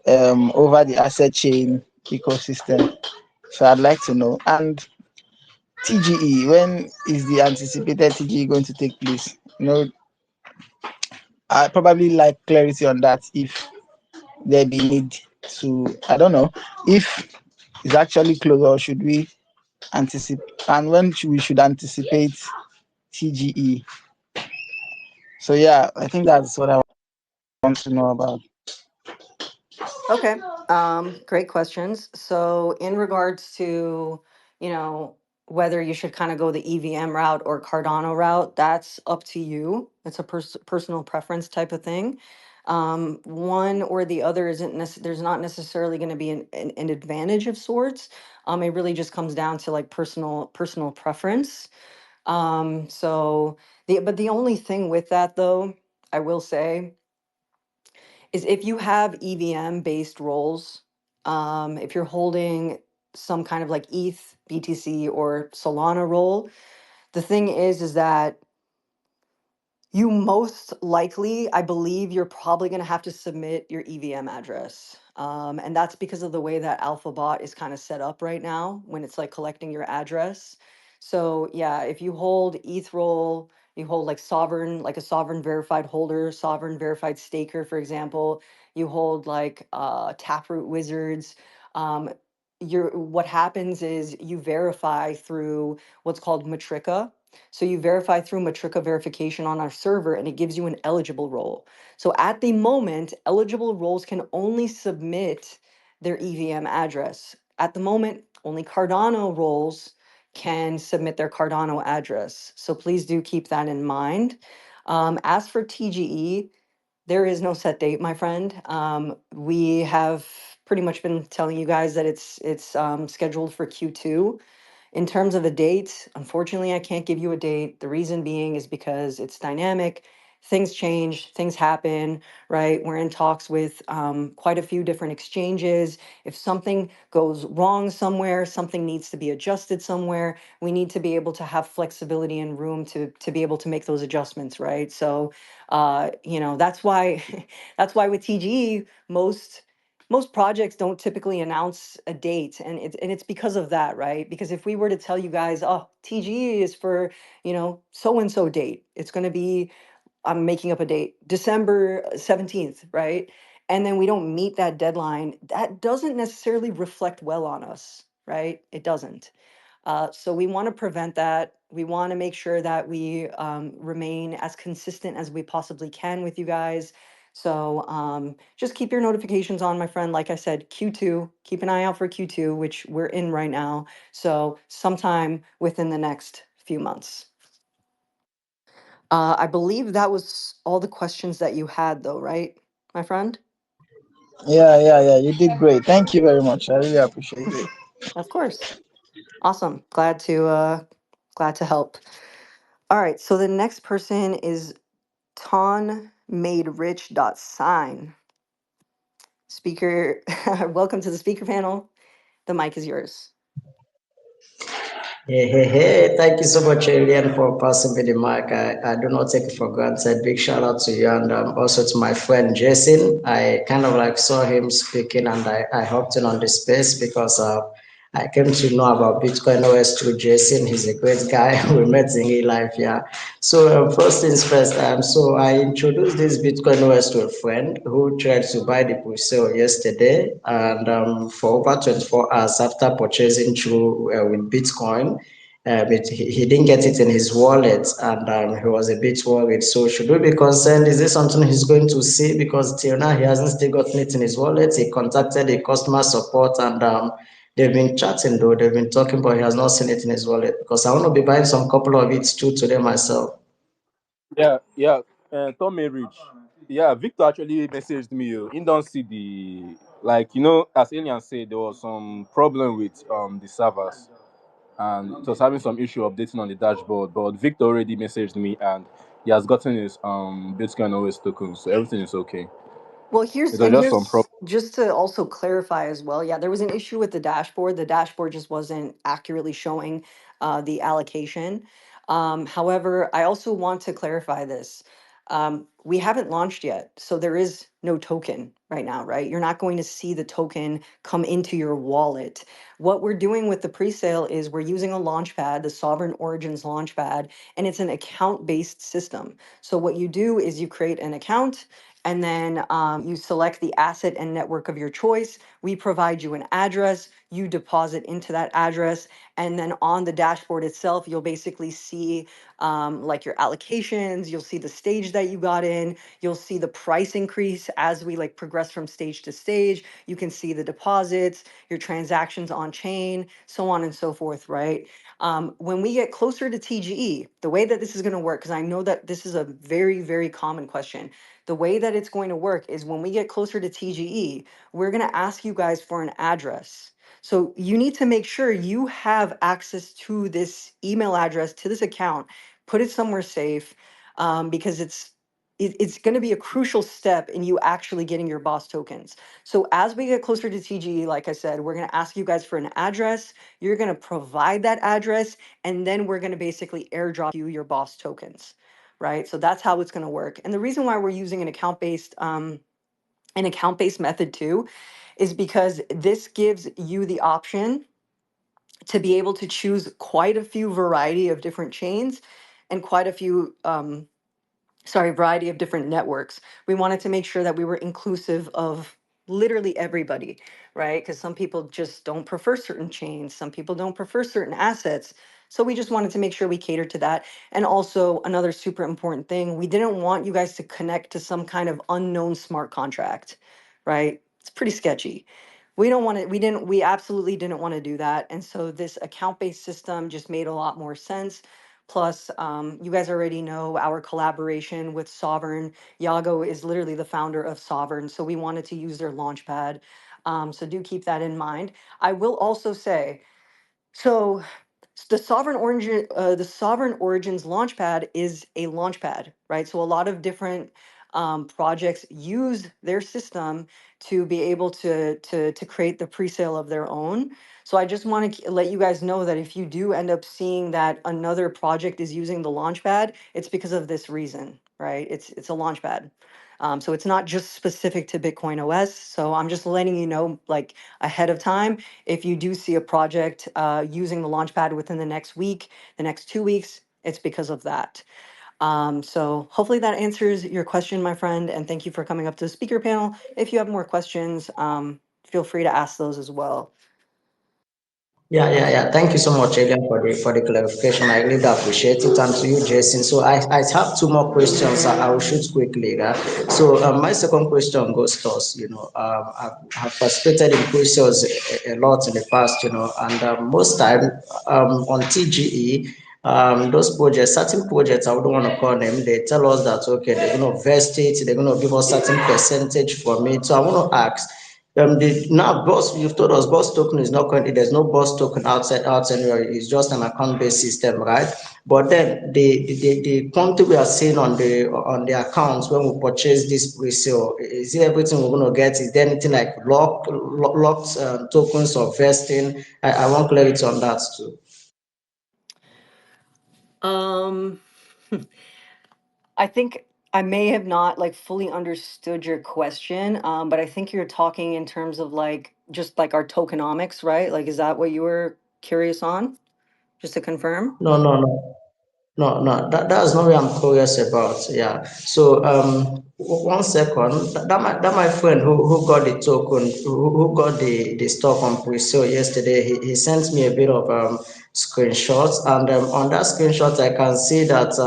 over the asset chain ecosystem? So I'd like to know. And TGE, when is the anticipated TGE going to take place? I probably like clarity on that if there be need to, I don't know, if it's actually close or should we anticipate, and when we should anticipate TGE. So yeah, I think that's what I want to know about. Okay. Great questions. So in regards to, you know, whether you should kind of go the EVM route or Cardano route, that's up to you. It's a personal preference type of thing. One or the other isn't there's not necessarily going to be an advantage of sorts. It really just comes down to like personal preference. So the only thing with that though, I will say, is if you have EVM based roles, if you're holding some kind of like ETH, BTC, or Solana role, the thing is that you most likely, I believe, you're probably going to have to submit your EVM address. And that's because of the way that AlphaBot is kind of set up right now when it's like collecting your address. So yeah, if you hold ETH role, you hold like a sovereign verified holder, sovereign verified staker, for example, you hold like Taproot Wizards. Um, what happens is you verify through what's called Matrica. So you verify through Matrica verification on our server and it gives you an eligible role. So at the moment, eligible roles can only submit their EVM address. At the moment, only Cardano roles can submit their Cardano address. So please do keep that in mind. As for TGE, there is no set date, my friend. We have pretty much been telling you guys that it's scheduled for Q2. In terms of a date, unfortunately, I can't give you a date. The reason being is because it's dynamic things change, things happen, right? We're in talks with quite a few different exchanges. If something goes wrong somewhere, something needs to be adjusted somewhere, we need to be able to have flexibility and room to be able to make those adjustments, right? So, that's why that's why with TGE, most projects don't typically announce a date, and it's because of that, right? Because if we were to tell you guys, oh, TGE is for, so and so date, it's going to be, I'm making up a date, December 17th, right? And then we don't meet that deadline, that doesn't necessarily reflect well on us, right? It doesn't. So we want to prevent that. We want to make sure that we remain as consistent as we possibly can with you guys. So just keep your notifications on, my friend. Like I said, Q2, keep an eye out for Q2, which we're in right now. So sometime within the next few months. I believe that was all the questions that you had, though, right, my friend? Yeah. You did great. Thank you very much. I really appreciate it. Of course. Awesome. Glad to help. All right. So the next person is tonmaderich.sign. Speaker, welcome to the speaker panel. The mic is yours. Hey. Thank you so much, Alien, for passing me the mic. I do not take it for granted. Big shout out to you and also to my friend Jason. I kind of like saw him speaking and I hopped in on the space because I came to know about BitcoinOS through Jason. He's a great guy. We met in real life, yeah. So first things first, so I introduced this BitcoinOS to a friend who tried to buy the pre-sale yesterday, and for over 24 hours after purchasing through with Bitcoin, he didn't get it in his wallet, and he was a bit worried. So should we be concerned? Is this something he's going to see? Because till now he hasn't still gotten it in his wallet. He contacted the customer support, and they've been chatting though. They've been talking, but he has not seen it in his wallet. Because I want to be buying some couple of it too today myself. Yeah. Tom Rich. Yeah, Victor actually messaged me. He don't see the, like, as Alien said, there was some problem with the servers, and it was having some issue updating on the dashboard. But Victor already messaged me, and he has gotten his Bitcoin OS token, so everything is okay. Well, It was just some problem. here's just to also clarify as well. Yeah, there was an issue with the dashboard. The dashboard just wasn't accurately showing the allocation. However, I also want to clarify this. We haven't launched yet, so there is no token right now, right? You're not going to see the token come into your wallet. What we're doing with the pre-sale is we're using a launchpad, the Sovereign Origins launchpad, and it's an account-based system. So what you do is you create an account, and then you select the asset and network of your choice. We provide you an address, you deposit into that address, and then on the dashboard itself, you'll basically see like your allocations, you'll see the stage that you got in, you'll see the price increase as we like progress from stage to stage. You can see the deposits, your transactions on chain, so on and so forth, right? When we get closer to TGE, the way that this is going to work, because I know that this is a very, very common question, the way that it's going to work is when we get closer to TGE, we're going to ask you guys for an address. So you need to make sure you have access to this email address, to this account, put it somewhere safe, because it's going to be a crucial step in you actually getting your BOS tokens. So as we get closer to TGE, like I said, we're going to ask you guys for an address. You're going to provide that address, and then we're going to basically airdrop you your BOS tokens, right? So that's how it's going to work. And the reason why we're using an account based method too is because this gives you the option to be able to choose quite a few variety of different chains and quite a few variety of different networks. We wanted to make sure that we were inclusive of literally everybody, right? Because some people just don't prefer certain chains, some people don't prefer certain assets. So we just wanted to make sure we catered to that. And also, another super important thing, we didn't want you guys to connect to some kind of unknown smart contract, right? It's pretty sketchy. We don't want to, we absolutely didn't want to do that. And so this account-based system just made a lot more sense. Plus, you guys already know our collaboration with Sovereign. Yago is literally the founder of Sovereign, so we wanted to use their launchpad. So do keep that in mind. I will also say, so The Sovereign Origins Launchpad is a launchpad, right? So a lot of different projects use their system to be able to create the pre-sale of their own. So I just want to let you guys know that if you do end up seeing that another project is using the launchpad, it's because of this reason, right? It's a launchpad. So it's not just specific to Bitcoin OS. So I'm just letting you know, like, ahead of time, if you do see a project using the Launchpad within the next week, the next 2 weeks, it's because of that. So hopefully that answers your question, my friend, and thank you for coming up to the speaker panel. If you have more questions, feel free to ask those as well. Yeah. Thank you so much, Elian, for the clarification. I really do appreciate it. And to you, Jason. So I have two more questions. I will shoot quickly. Yeah? So my second question goes to us. I've participated in pre-sales a lot in the past. And most time on TGE. Those projects, certain projects, I wouldn't want to call them, they tell us that, okay, they're going to vest it, they're going to give us certain percentage from it. So I want to ask, now BOS, you've told us BOS token is not currently, there's no BOS token outside anywhere, it's just an account-based system, right? But then the quantity we are seeing on the accounts when we purchase this resale, is it everything we're going to get? Is there anything like locked tokens or vesting? I want clarity on that too. Um, I think I may have not like fully understood your question, but I think you're talking in terms of like just like our tokenomics, right? Like, is that what you were curious on? Just to confirm. No. No, that's not what I'm curious about. Yeah. So 1 second. That my friend who got the token, who got the stock on pre-sale yesterday, he sent me a bit of screenshots, and on that screenshot I can see that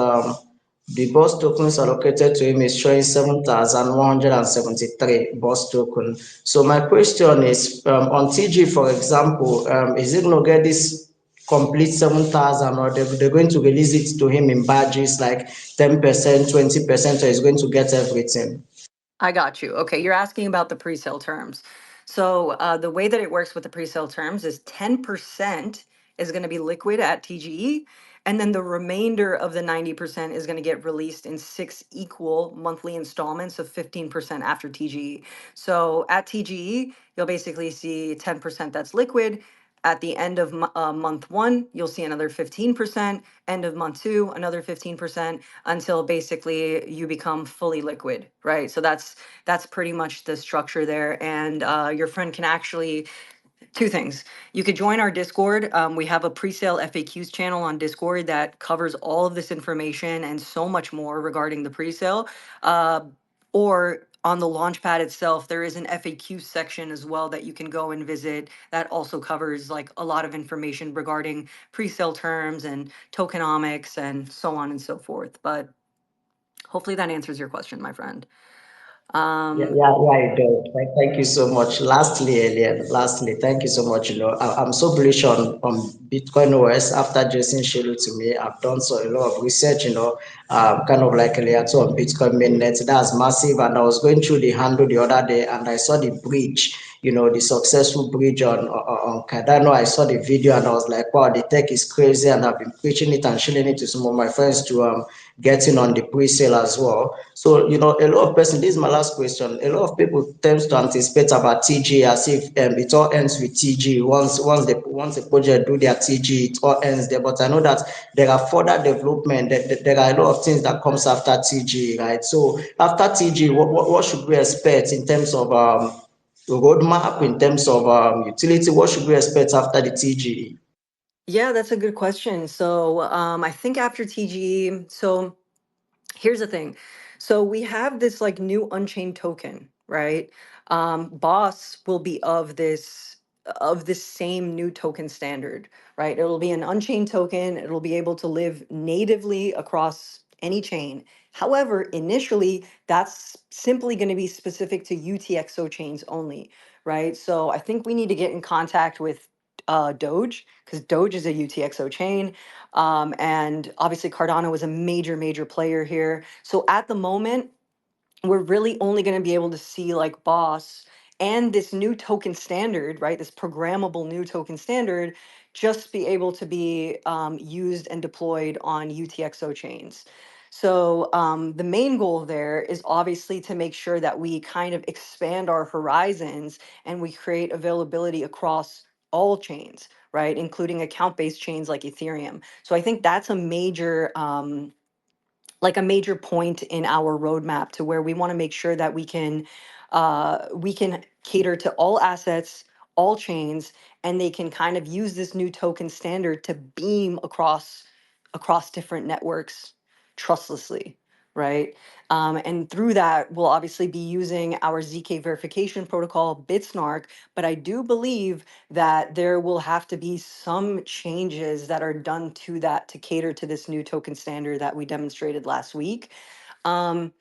the BOS tokens allocated to him is showing 7,173 BOS token. So my question is, on TG, for example, is it going to get this complete 7,000, or they're going to release it to him in badges like 10%, 20%, or he's going to get everything? I got you. Okay, you're asking about the pre-sale terms. So the way that it works with the pre-sale terms is 10% is going to be liquid at TGE, and then the remainder of the 90% is going to get released in 6 equal monthly installments of 15% after TGE. So at TGE, you'll basically see 10% that's liquid. At the end of month one, you'll see another 15%. End of month two, another 15%, until basically you become fully liquid, right? So that's pretty much the structure there. And your friend can actually, two things. You could join our Discord. We have a pre-sale FAQs channel on Discord that covers all of this information and so much more regarding the pre-sale. Or on the Launchpad itself, there is an FAQ section as well that you can go and visit that also covers like a lot of information regarding pre-sale terms and tokenomics and so on and so forth. But hopefully that answers your question, my friend. Yeah, it does. Thank you so much. Lastly, Elian, thank you so much. I'm so bullish on Bitcoin OS after Jason showed it to me. I've done so a lot of research, kind of like earlier too on Bitcoin mainnet. That's massive. And I was going through the handle the other day and I saw the bridge, the successful bridge on Cardano. I saw the video and I was like, wow, the tech is crazy. And I've been preaching it and showing it to some of my friends to getting on the pre-sale as well. So, a lot of person, this is my last question. A lot of people tend to anticipate about TG as if it all ends with TG. Once the project do their TG, it all ends there. But I know that there are further development. There are a lot of things that comes after TG, right? So after TG, what should we expect in terms of roadmap, in terms of utility? What should we expect after the TG? Yeah, that's a good question. So I think after TGE, so here's the thing. So we have this like new Unchained token, right? BOS will be of this same new token standard, right? It'll be an Unchained token. It'll be able to live natively across any chain. However, initially, that's simply going to be specific to UTXO chains only, right? So I think we need to get in contact with Doge, because Doge is a UTXO chain. And obviously, Cardano is a major, major player here. So at the moment, we're really only going to be able to see like BOS and this new token standard, right? This programmable new token standard just be able to be used and deployed on UTXO chains. So the main goal there is obviously to make sure that we kind of expand our horizons and we create availability across all chains, right? Including account-based chains like Ethereum. So I think that's a major like a major point in our roadmap to where we want to make sure that we can cater to all assets, all chains, and they can kind of use this new token standard to beam across different networks trustlessly, right? And through that, we'll obviously be using our ZK verification protocol, Bitsnark, but I do believe that there will have to be some changes that are done to that to cater to this new token standard that we demonstrated last week. Um,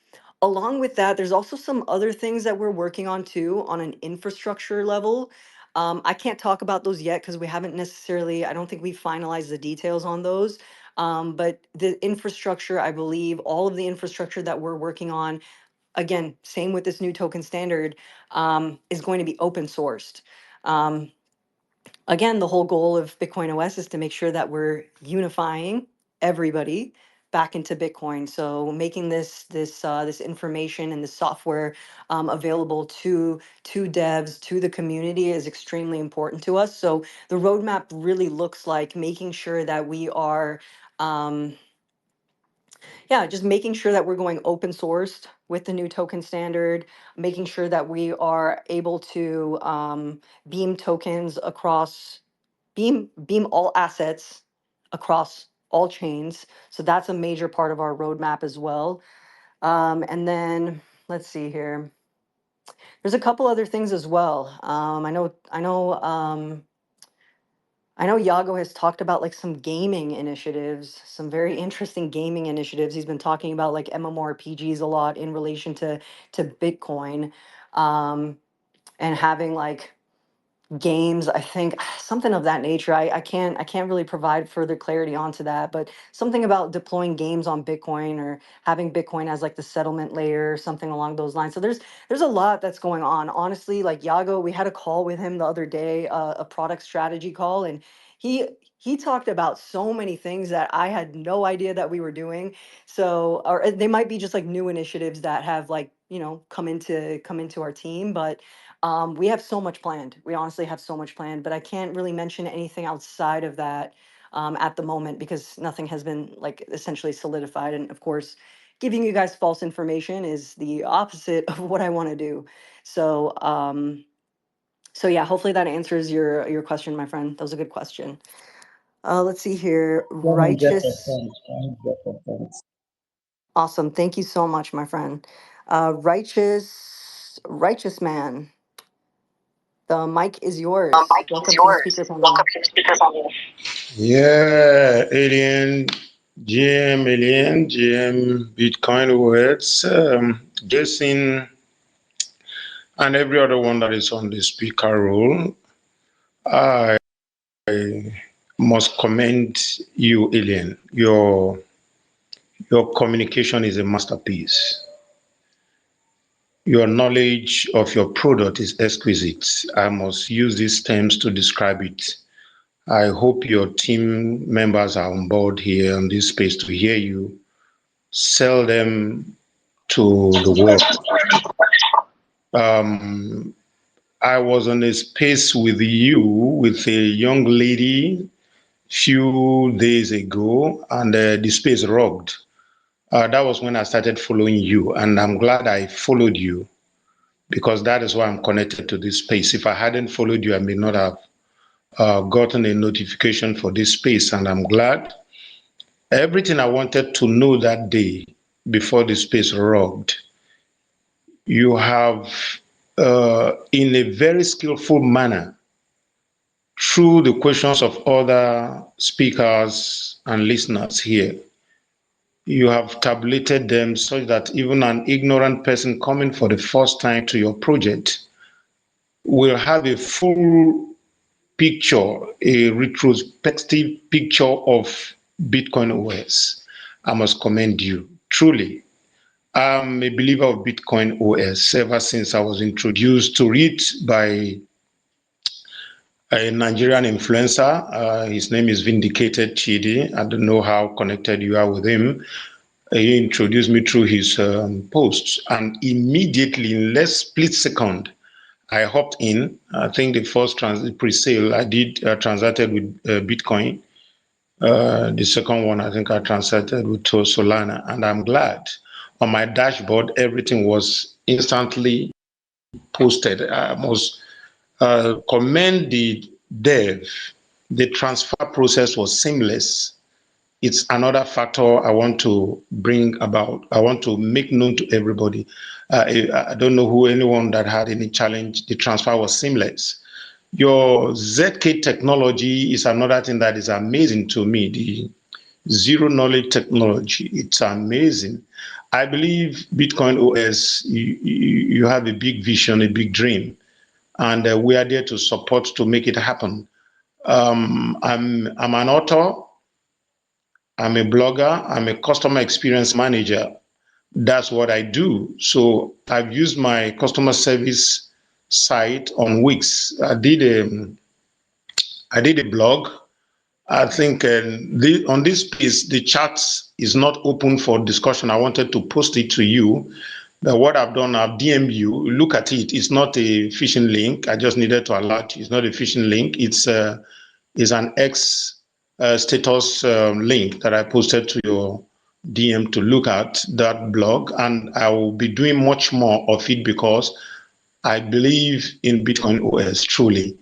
Along with that, there's also some other things that we're working on too on an infrastructure level. I can't talk about those yet because we haven't necessarily, I don't think we finalized the details on those. But the infrastructure, I believe, all of the infrastructure that we're working on, again, same with this new token standard, is going to be open sourced. Um, Again, the whole goal of BitcoinOS is to make sure that we're unifying everybody back into Bitcoin. So making this information and this software available to devs, to the community is extremely important to us. So the roadmap really looks like making sure that we are um, yeah, just making sure that we're going open sourced with the new token standard, making sure that we are able to beam tokens across, beam all assets across all chains. So that's a major part of our roadmap as well. And then let's see here. There's a couple other things as well. I know Yago has talked about like some gaming initiatives, some very interesting gaming initiatives. He's been talking about like MMORPGs a lot in relation to Bitcoin, and having like games, I think something of that nature. I can't really provide further clarity onto that, but something about deploying games on Bitcoin or having Bitcoin as like the settlement layer, something along those lines. So there's a lot that's going on. Honestly, like Yago, we had a call with him the other day, a product strategy call, and he he talked about so many things that I had no idea that we were doing. So, or they might be just like new initiatives that have like, come into our team, but we have so much planned. We honestly have so much planned, but I can't really mention anything outside of that at the moment because nothing has been like essentially solidified. And of course, giving you guys false information is the opposite of what I want to do. So, so yeah, hopefully that answers your question, my friend. That was a good question. Let's see here. Righteous. 100%. Awesome. Thank you so much, my friend. Righteous man. The mic is yours. Mic is Welcome to the yours. speaker Welcome panel. to the speaker panel. Yeah, Alien, GM, Bitcoin words, Jason, and every other one that is on the speaker role. I must commend you, Alien. Your communication is a masterpiece. Your knowledge of your product is exquisite. I must use these terms to describe it. I hope your team members are on board here in this space to hear you. Sell them to the world. I was on a space with you with a young lady few days ago, and the space rocked. That was when I started following you, and I'm glad I followed you because that is why I'm connected to this space. If I hadn't followed you, I may not have gotten a notification for this space, and I'm glad. Everything I wanted to know that day before the space rocked, you have, in a very skillful manner, through the questions of other speakers and listeners here, you have tabulated them such that even an ignorant person coming for the first time to your project will have a full picture, a retrospective picture of BitcoinOS. I must commend you, truly. I'm a believer of BitcoinOS ever since I was introduced to it by a Nigerian influencer. His name is Vindicated Chidi. I don't know how connected you are with him. He introduced me through his posts, and immediately, in less split second, I hopped in. I think the first pre-sale I did transacted with Bitcoin. The second one, I think I transacted with Solana, and I'm glad. On my dashboard, everything was instantly posted. I must commend the dev. The transfer process was seamless. It's another factor I want to bring about. I want to make known to everybody. I don't know who anyone that had any challenge. The transfer was seamless. Your ZK technology is another thing that is amazing to me. The zero knowledge technology, it's amazing. I believe Bitcoin OS, you have a big vision, a big dream, and we are there to support to make it happen. I'm an author, I'm a blogger, I'm a customer experience manager. That's what I do. So I've used my customer service site on Wix. I did a blog. I think on this piece, the chat is not open for discussion. I wanted to post it to you. But what I've done, I've DM'd you. Look at it. It's not a phishing link. I just needed to alert you. It's not a phishing link. It's an X status link that I posted to your DM to look at that blog. And I will be doing much more of it because I believe in Bitcoin OS, truly.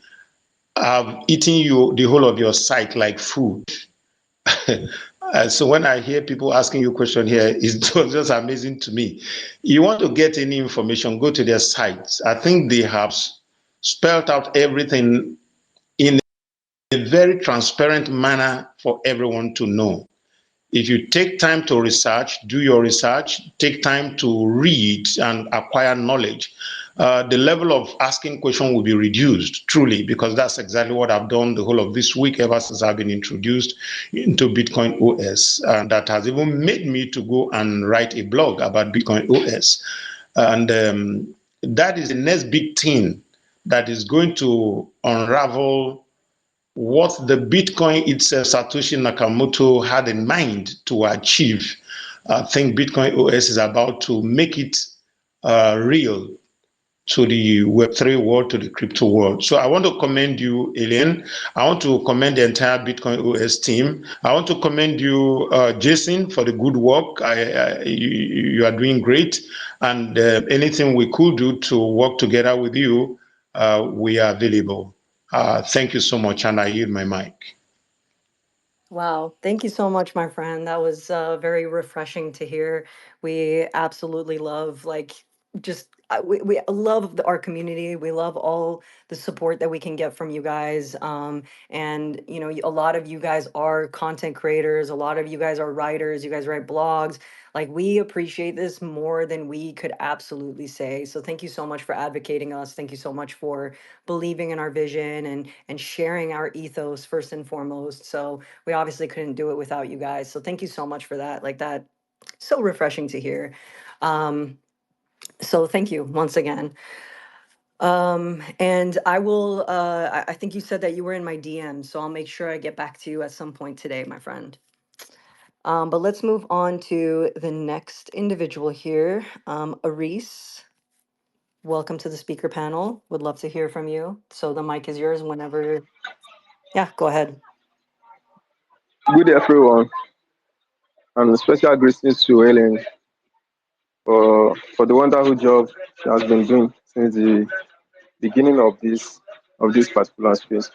I've eaten you the whole of your site like food. So when I hear people asking you a question here, it's just amazing to me. You want to get any information, go to their sites. I think they have spelled out everything in a very transparent manner for everyone to know. If you take time to research, do your research, take time to read and acquire knowledge, the level of asking questions will be reduced, truly, because that's exactly what I've done the whole of this week ever since I've been introduced into Bitcoin OS. And that has even made me to go and write a blog about Bitcoin OS. And that is the next big thing that is going to unravel what the Bitcoin itself, Satoshi Nakamoto, had in mind to achieve. I think Bitcoin OS is about to make it real to the Web3 world, to the crypto world. So I want to commend you, Alien. I want to commend the entire Bitcoin OS team. I want to commend you, Jason, for the good work. You are doing great. And anything we could do to work together with you, we are available. Thank you so much, and I yield my mic. Wow. Thank you so much, my friend. That was very refreshing to hear. We absolutely love, like, just we love our community. We love all the support that we can get from you guys. And you know, a lot of you guys are content creators. A lot of you guys are writers. You guys write blogs. Like, we appreciate this more than we could absolutely say. So thank you so much for advocating us. Thank you so much for believing in our vision and sharing our ethos first and foremost. So we obviously couldn't do it without you guys. So thank you so much for that. Like, that, so refreshing to hear. So thank you once again. And I will, I think you said that you were in my DM, so I'll make sure I get back to you at some point today, my friend. But let's move on to the next individual here. Aris, welcome to the speaker panel. Would love to hear from you. So the mic is yours whenever. Yeah, go ahead. Good day, everyone, and special greetings to Ellen for the wonderful job she has been doing since the beginning of this particular space.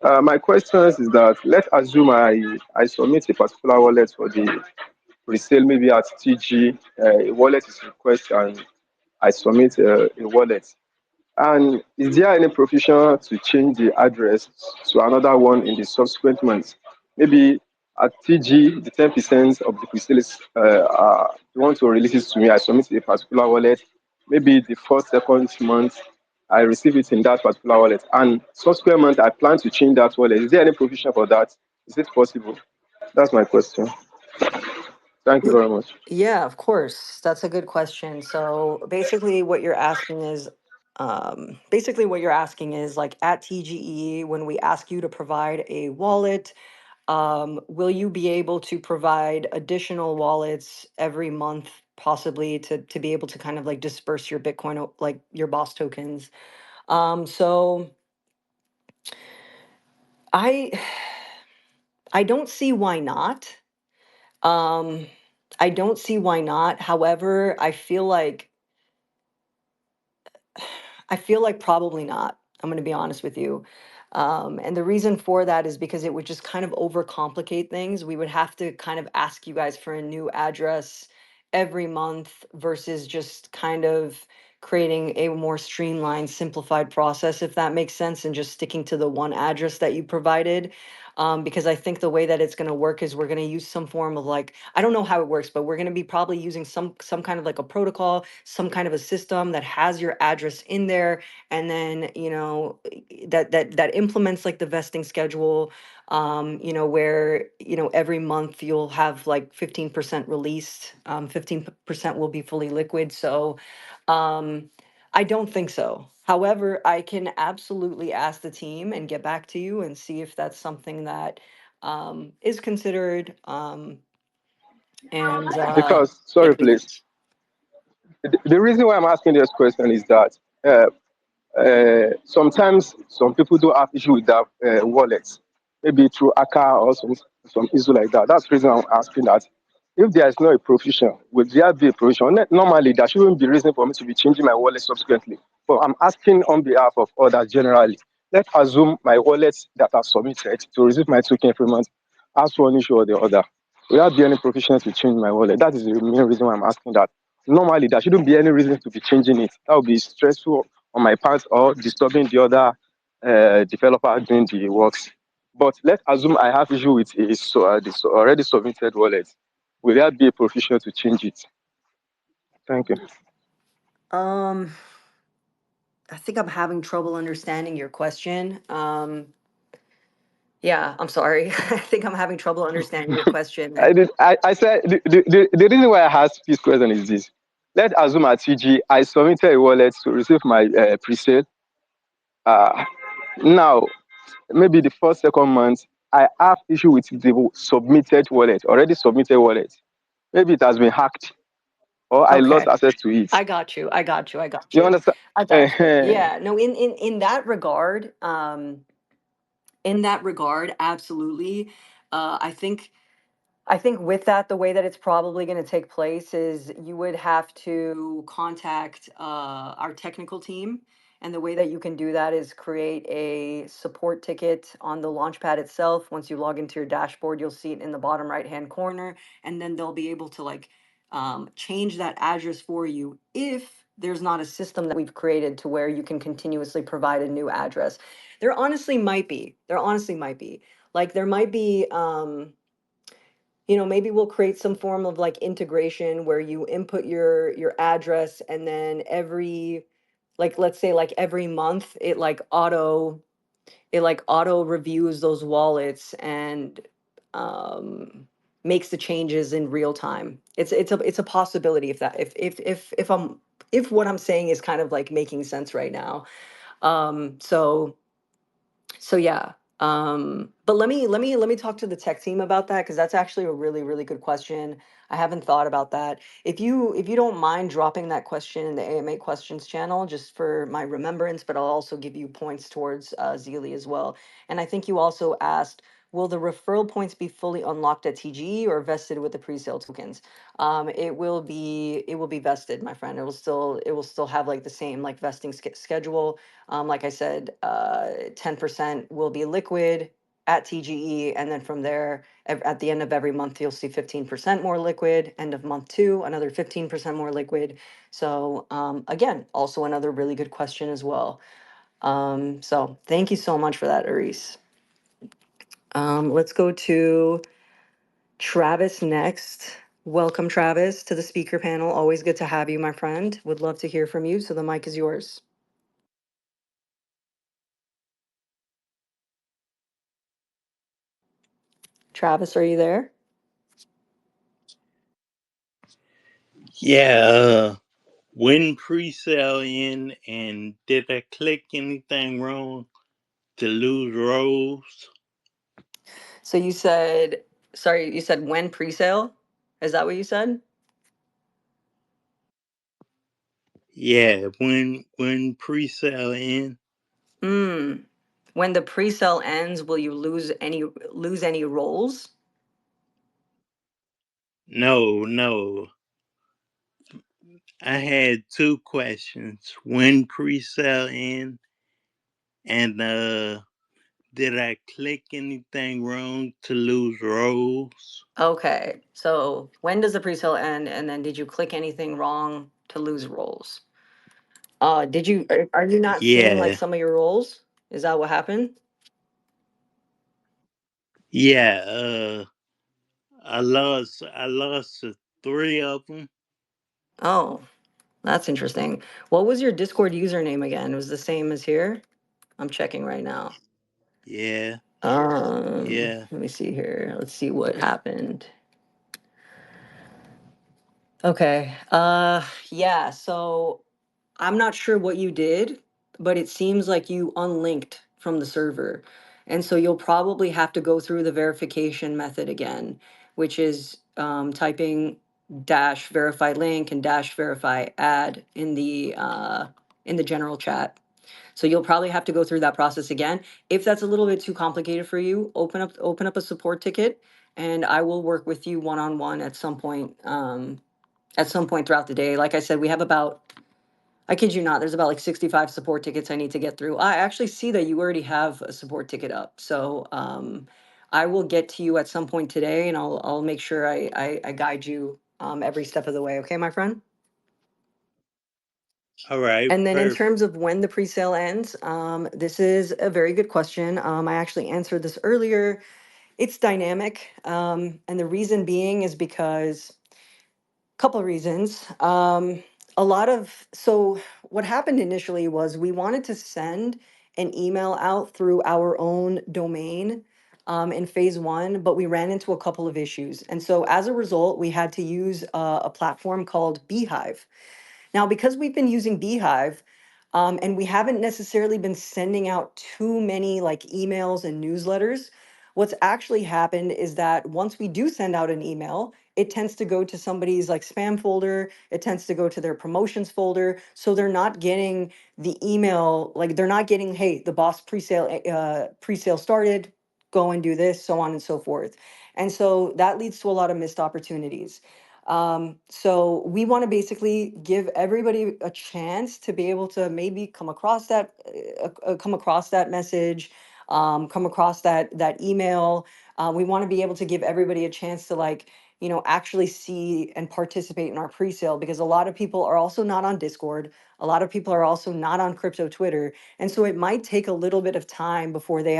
My question is that let's assume I submit a particular wallet for the resale, maybe at TG. A wallet is request and I submit a wallet. And is there any provision to change the address to another one in the subsequent months? Maybe at TG, the 10% of the pre-sales, you want to release it to me, I submit a particular wallet. Maybe the first, second month, I receive it in that particular wallet. And subsequent month, I plan to change that wallet. Is there any provision for that? Is it possible? That's my question. Thank you very much. Yeah, of course. That's a good question. So basically, what you're asking is, basically what you're asking is like at TGE, when we ask you to provide a wallet, will you be able to provide additional wallets every month, possibly to be able to kind of like disperse your Bitcoin, like your BOS tokens? So I I don't see why not. Um, I don't see why not. However, I feel like probably not. I'm going to be honest with you. And the reason for that is because it would just kind of overcomplicate things. We would have to kind of ask you guys for a new address every month versus just kind of creating a more streamlined, simplified process, if that makes sense, and just sticking to the one address that you provided. Because I think the way that it's going to work is we're going to use some form of like, I don't know how it works, but we're going to be probably using some kind of like a protocol, some kind of a system that has your address in there, and then that implements like the vesting schedule, where every month you'll have like 15% released, 15% will be fully liquid. So I don't think so. However, I can absolutely ask the team and get back to you and see if that's something that is considered. And Because, yeah, sorry, please. The reason why I'm asking this question is that sometimes some people do have issue with their wallets, maybe through ACA or some issue like that. That's the reason I'm asking that. If there is no a provision, will there be a provision? Normally, there shouldn't be reason for me to be changing my wallet subsequently. But I'm asking on behalf of others generally. Let's assume my wallets that are submitted to receive my token every month has one issue or the other. Will there be any provision to change my wallet? That is the main reason why I'm asking that. Normally, there shouldn't be any reason to be changing it. That would be stressful on my part or disturbing the other developer doing the works. But let's assume I have issue with this already submitted wallet. Will there be a provision to change it? Thank you. um, I think I'm having trouble understanding your question. Yeah, I'm sorry. I think I'm having trouble understanding your question. I said the reason why I asked this question is this. Let's assume at TG I submitted a wallet to receive my pre-sale. Now, maybe the first, second month, I have issue with the submitted wallet, already submitted wallet. Maybe it has been hacked or I lost Okay. access to it. I got you. I got you. I got You you. understand? I got you. Yeah. No, in that regard, absolutely. I think with that, the way that it's probably going to take place is you would have to contact our technical team. And the way that you can do that is create a support ticket on the Launchpad itself. Once you log into your dashboard, you'll see it in the bottom right hand corner. And then they'll be able to like change that address for you if there's not a system that we've created to where you can continuously provide a new address. There honestly might be. There honestly might be. Like there might be. Maybe we'll create some form of like integration where you input your address, and then like let's say like every month it like auto reviews those wallets and makes the changes in real time. It's a possibility if what I'm saying is kind of like making sense right now. So yeah. But let me talk to the tech team about that, because that's actually a really, really good question. I haven't thought about that. If you don't mind dropping that question in the AMA questions channel, just for my remembrance, but I'll also give you points towards Zealy as well. And I think you also asked, will the referral points be fully unlocked at TGE or vested with the pre-sale tokens? It will be vested, my friend. It will still have like the same like vesting schedule. Like I said, 10% will be liquid at TGE, and then from there, at the end of every month, you'll see 15% more liquid. End of month two, another 15% more liquid. So again, also another really good question as well. So thank you so much for that, Aris. Let's go to Travis next. Welcome, Travis, to the speaker panel. Always good to have you, my friend. Would love to hear from you. So the mic is yours. Travis, are you there? Yeah, When pre-sale in, and did I click anything wrong to lose rolls? So you said, sorry, you said when pre-sale? Is that what you said? Yeah, when pre-sale in? Mm. When the pre-sale ends, will you lose any roles? No. I had two questions. When pre-sale in, and did I click anything wrong to lose rolls? Okay. So when does the pre-sale end? And then did you click anything wrong to lose roles? Are you not seeing like Yeah. some of your roles? Is that what happened? Yeah, I lost three of them. Oh, that's interesting. What was your Discord username again? It was the same as here? I'm checking right now. Yeah. Let me see here. Let's see what happened. Okay. Yeah, so I'm not sure what you did, but it seems like you unlinked from the server. And so you'll probably have to go through the verification method again, which is typing dash verify link and dash verify add in the general chat. So you'll probably have to go through that process again. If that's a little bit too complicated for you, open up a support ticket, and I will work with you one on one at some point throughout the day. Like I said, we have about, I kid you not, there's about like 65 support tickets I need to get through. I actually see that you already have a support ticket up. So I will get to you at some point today, and I'll make sure I guide you every step of the way. Okay, my friend? All right, And then in perfect. terms of when the pre-sale ends, this is a very good question. I actually answered this earlier. It's dynamic. And the reason being is because couple reasons. So what happened initially was we wanted to send an email out through our own domain in phase one, but we ran into a couple of issues. And so as a result, we had to use a platform called Beehive. Now, because we've been using Beehive, and we haven't necessarily been sending out too many like emails and newsletters, what's actually happened is that once we do send out an email, it tends to go to somebody's like spam folder, it tends to go to their promotions folder. So they're not getting the email, like they're not getting, hey, the boss pre-sale started, go and do this, so on and so forth. And so that leads to a lot of missed opportunities. So we want to basically give everybody a chance to be able to maybe come across that message, come across that email. We want to be able to give everybody a chance to actually see and participate in our pre-sale, because a lot of people are also not on Discord. A lot of people are also not on crypto Twitter. And so it might take a little bit of time um, before they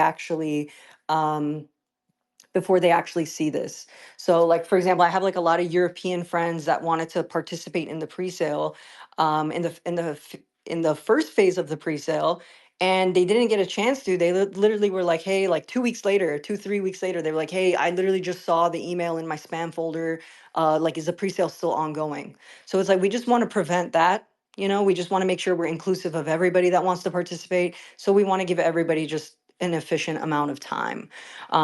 actually see this. So like for example, I have like a lot of European friends that wanted to participate in the pre-sale in the first phase of the pre-sale, and they didn't get a chance to. They literally were like, hey, like 2 weeks later, 3 weeks later, they were like, hey, I literally just saw the email in my spam folder. Like, is the pre-sale still ongoing? So it's like we just want to prevent that. We just want to make sure we're inclusive of everybody that wants to participate. So we want to give everybody just an efficient amount of time.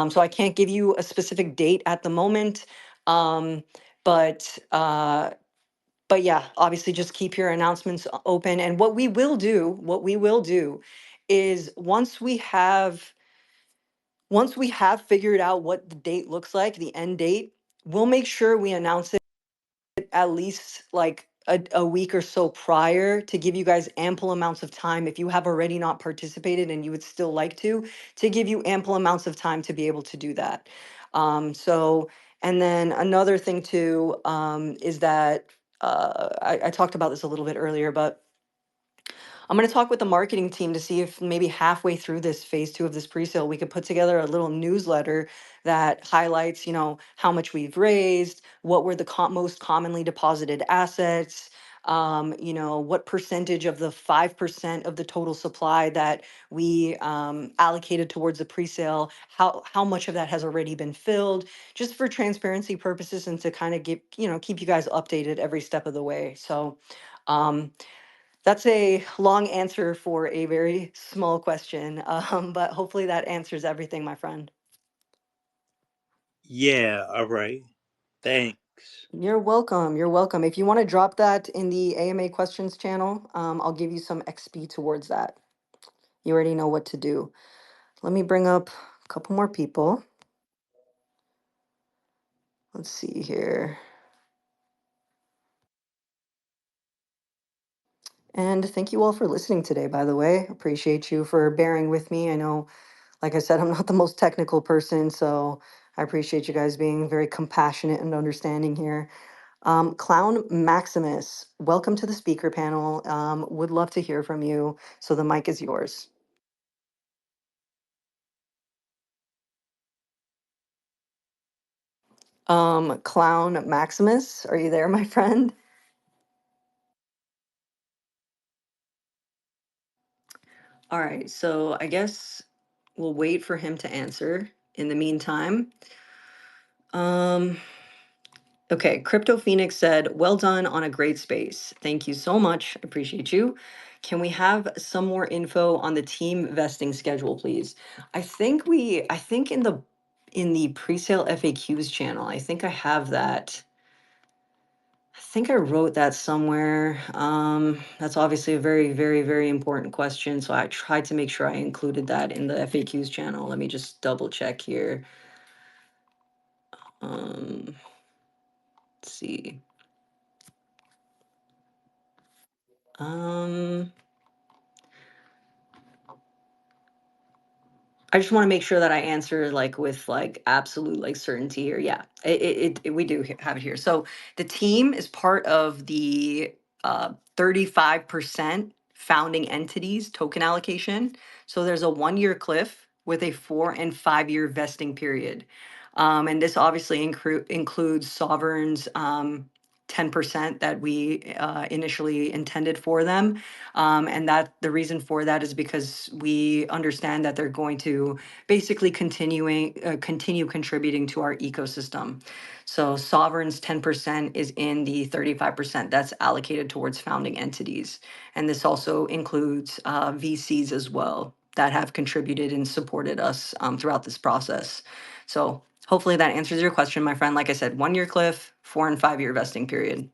So I can't give you a specific date at the moment. Um, but uh, but yeah, obviously just keep your announcements open. And what we will do is once we have figured out what the date looks like, the end date, we'll make sure we announce it at least like a week or so prior, to give you guys ample amounts of time, if you have already not participated and you would still like to give you ample amounts of time to be able to do that. And then another thing too, is that I talked about this a little bit earlier, but I'm going to talk with the marketing team to see if maybe halfway through this phase two of this pre-sale, we could put together a little newsletter that highlights, how much we've raised, what were the most commonly deposited assets, You know, what percentage of the 5% of the total supply that we allocated towards the pre-sale, how much of that has already been filled, just for transparency purposes and to kind of get, you know, keep you guys updated every step of the way. So um, that's a long answer for a very small question, but hopefully that answers everything, my friend. Yeah, all right. Thanks. You're welcome. You're welcome. If you want to drop that in the AMA questions channel, I'll give you some XP towards that. You already know what to do. Let me bring up a couple more people. Let's see here. And thank you all for listening today, by the way. Appreciate you for bearing with me. I know, like I said, I'm not the most technical person, so I appreciate you guys being very compassionate and understanding here. Clown Maximus, welcome to the speaker panel. Would love to hear from you. So the mic is yours. Clown Maximus, are you there, my friend? All right, so I guess we'll wait for him to answer. In the meantime, um, okay, Crypto Phoenix said, "Well done on a great space. Thank you so much. Appreciate you. Can we have some more info on the team vesting schedule, please?" I think in the pre-sale FAQs channel, I think I have that. I think I wrote that somewhere. That's obviously a very, very, very important question. So I tried to make sure I included that in the FAQs channel. Let me just double check here. Let's see. Um, I just want to make sure that I answer like with like absolute like certainty here. Yeah, we do have it here. So the team is part of the 35% founding entities token allocation. So there's a 1 year cliff with a 4 and 5 year vesting period. And this obviously includes Sovereign's 10% that we initially intended for them. And that the reason for that is because we understand that they're going to basically continue contributing to our ecosystem. So Sovereign's 10% is in the 35% that's allocated towards founding entities. And this also includes VCs as well that have contributed and supported us throughout this process. So hopefully that answers your question, my friend. Like I said, 1 year cliff, 4 and 5 year vesting period.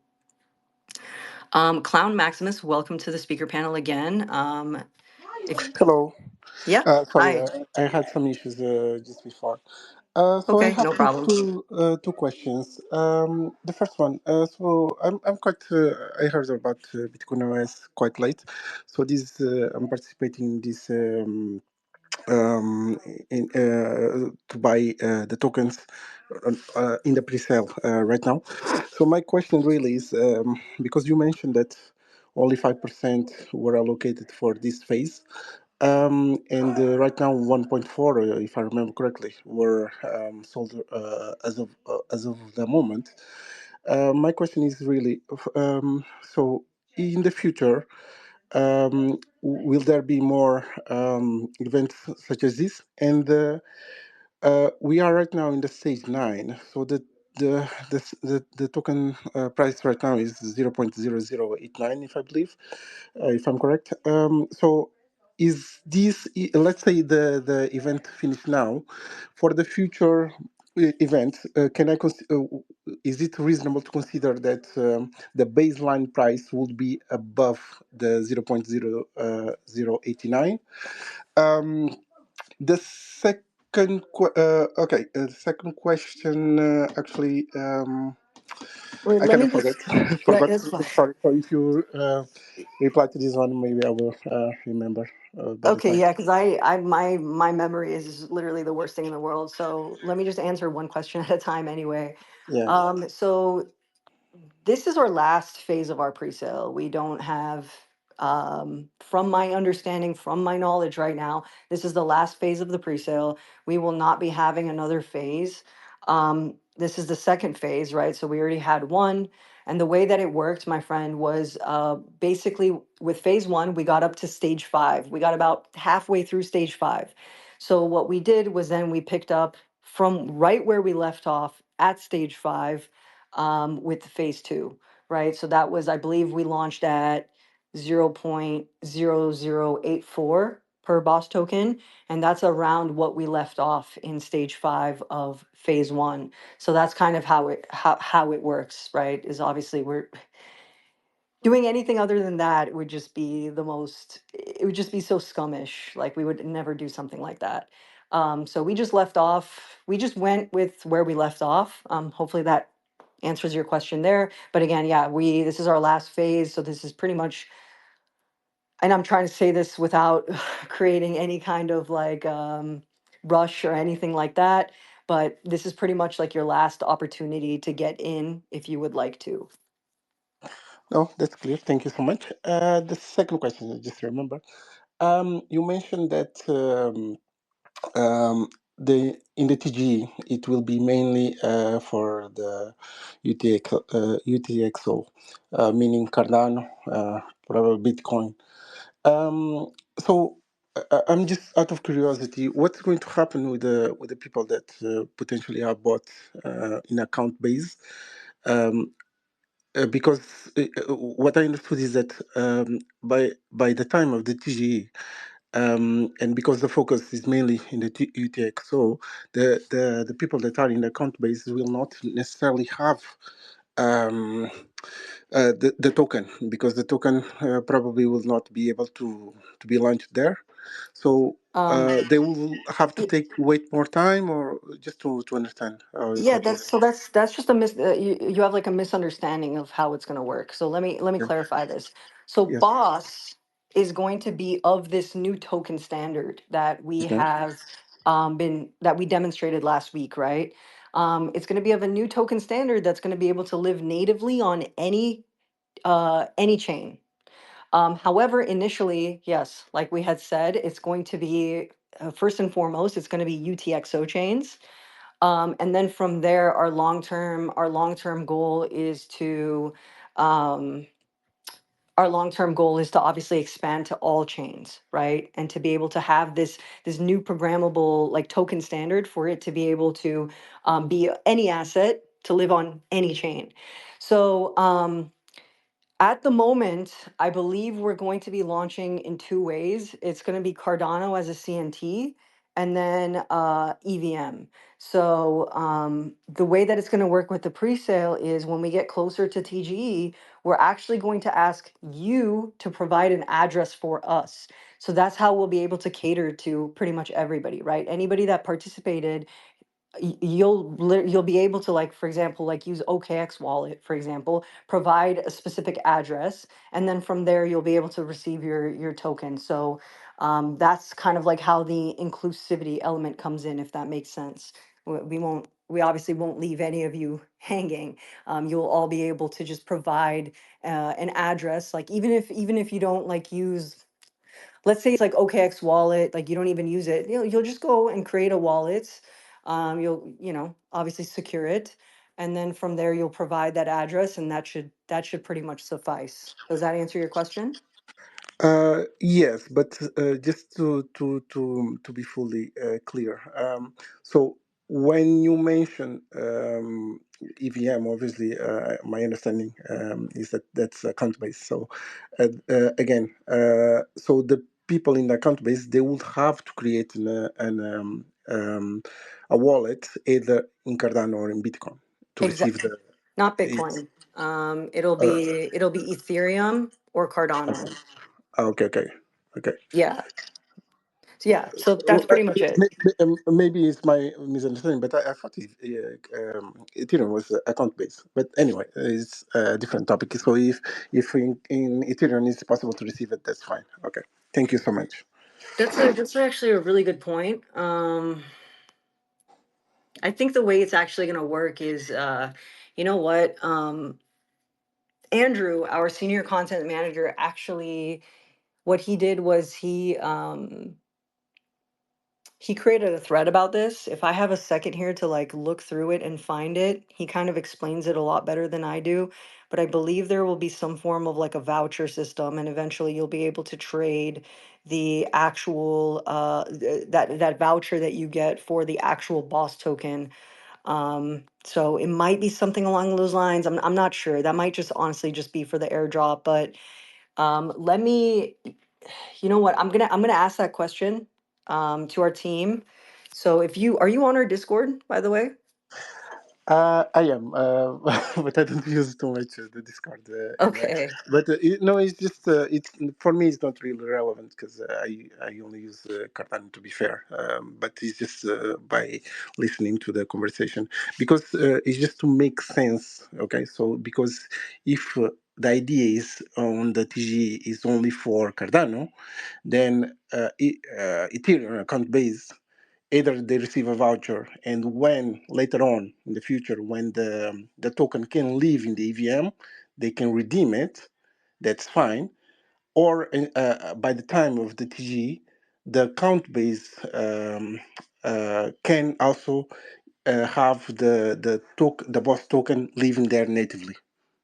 Clown Maximus, welcome to the speaker panel again. If Hello. Yeah, Sorry, hi. I had some issues just before. So I Okay, have no problem. two questions. The first one. So I'm quite. I heard about BitcoinOS quite late. So this I'm participating in this in to buy the tokens in the pre-sale right now. So my question really is because you mentioned that only 5% were allocated for this phase. And right now, 1.4, if I remember correctly, were sold as of the moment. My question is really, so in the future, will there be more events such as this? And we are right now in the stage 9, so the token price right now is 0.0089, if I believe, if I'm correct. So is this, let's say the event finished now, for the future event, can I is it reasonable to consider that the baseline price would be above the 0.0089? The second question, actually, Wait, I let kind me of forget. just let Forgot. it's fine. Sorry. So if you reply to this one, maybe I will remember by the Okay, time. yeah, because my memory is literally the worst thing in the world. So let me just answer one question at a time anyway. Yeah. So this is our last phase of our pre-sale. We don't have, from my understanding, from my knowledge right now, this is the last phase of the pre-sale. We will not be having another phase. This is the second phase, right? So we already had one. And the way that it worked, my friend, was basically with phase one, we got up to stage five. We got about halfway through stage five. So what we did was then we picked up from right where we left off at stage five with phase two, right? So that was, I believe we launched at 0.0084 per BOS token. And that's around what we left off in stage five of phase one. So that's kind of how it works, right? Is obviously we're doing anything other than that would just be it would just be so scummish. Like we would never do something like that. So we just went with where we left off. Hopefully that answers your question there. But again, yeah, this is our last phase. So this is pretty much, and I'm trying to say this without creating any kind of like rush or anything like that. But this is pretty much like your last opportunity to get in if you would like to. No, that's clear. Thank you so much. The second question, I just remember. You mentioned that the in the TG it will be mainly for the UTXO, meaning Cardano, probably Bitcoin. Um, so I'm just out of curiosity, what's going to happen with the people that potentially are bought in account base? Um, because what I understood is that by the time of the TGE, and because the focus is mainly in the UTXO, the people that are in the account base will not necessarily have um, the token, because the token probably will not be able to be launched there. So Um, they will have to wait more time, or just to understand how Yeah, to. that's just a you have like a misunderstanding of how it's going to work. So let me Yeah. clarify this. So Yes. BOS is going to be of this new token standard that we Okay. have been that we demonstrated last week, right? It's going to be of a new token standard that's going to be able to live natively on any chain. However, initially, yes, like we had said, it's going to be first and foremost, it's going to be UTXO chains. And then from there, our long term goal is to um, our long-term goal is to obviously expand to all chains, right? And to be able to have this new programmable like token standard for it to be able to be any asset to live on any chain. So at the moment, I believe we're going to be launching in two ways. It's going to be Cardano as a CNT and then EVM. So the way that it's going to work with the pre-sale is when we get closer to TGE, we're actually going to ask you to provide an address for us. So that's how we'll be able to cater to pretty much everybody, right? Anybody that participated, you'll be able to, like, for example, like use OKX wallet, for example, provide a specific address, and then from there you'll be able to receive your token. So that's kind of like how the inclusivity element comes in, if that makes sense. We obviously won't leave any of you hanging. You'll all be able to just provide an address, like even if you don't like use, let's say it's like OKX wallet, like you don't even use it, you'll just go and create a wallet. You'll, obviously secure it. And then from there, you'll provide that address, and that should pretty much suffice. Does that answer your question? Yes, but just to be fully clear, so when you mention EVM, obviously, my understanding is that that's account based. So again, so the people in the account base, they would have to create a wallet either in Cardano or in Bitcoin to receive Exactly. the. Not It's, Bitcoin. It'll uh, be Ethereum or Cardano. okay, okay, okay. Yeah. So yeah. So that's pretty much it. Maybe it's my misunderstanding, but I thought Ethereum was account based. But anyway, it's a different topic. So if in Ethereum it's possible to receive it, that's fine. Okay, thank you so much. That's actually a really good point. I think the way it's actually going to work is, you know what? Andrew, our senior content manager, actually, what he did was he created a thread about this. If I have a second here to like look through it and find it, he kind of explains it a lot better than I do. But I believe there will be some form of like a voucher system, and eventually you'll be able to trade the actual that voucher that you get for the actual boss token. So it might be something along those lines. I'm not sure. That might just honestly just be for the airdrop, but let me, you know what? I'm gonna ask that question to our team. So if you are you on our Discord, by the way? I am, but I don't use too much the Discord anyway. Okay. But no, it's just it's for me. It's not really relevant because I only use Cardano to be fair. But it's just by listening to the conversation because it's just to make sense. Okay, so because if the idea is on the TG is only for Cardano, then Ethereum account base either they receive a voucher and when later on in the future when the token can live in the EVM they can redeem it, that's fine, or by the time of the TG the account base can also have the boss token living there natively.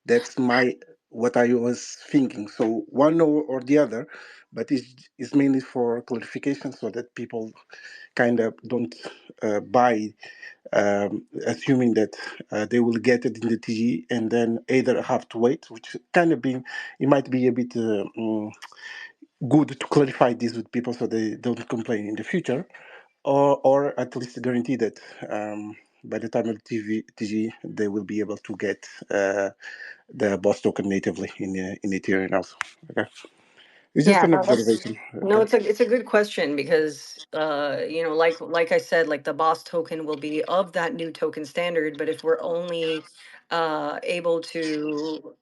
That's my what I was thinking. So one or the other, but it's mainly for clarification so that people kind of don't buy, assuming that they will get it in the TG and then either have to wait, which kind of being, it might be a bit good to clarify this with people so they don't complain in the future, or at least guarantee that by the time of TG they will be able to get the boss token natively in Ethereum also. Okay, it's just Yeah, an no, that's observation. no, Okay. it's a good question because you know, like I said, like the boss token will be of that new token standard, but if we're only able to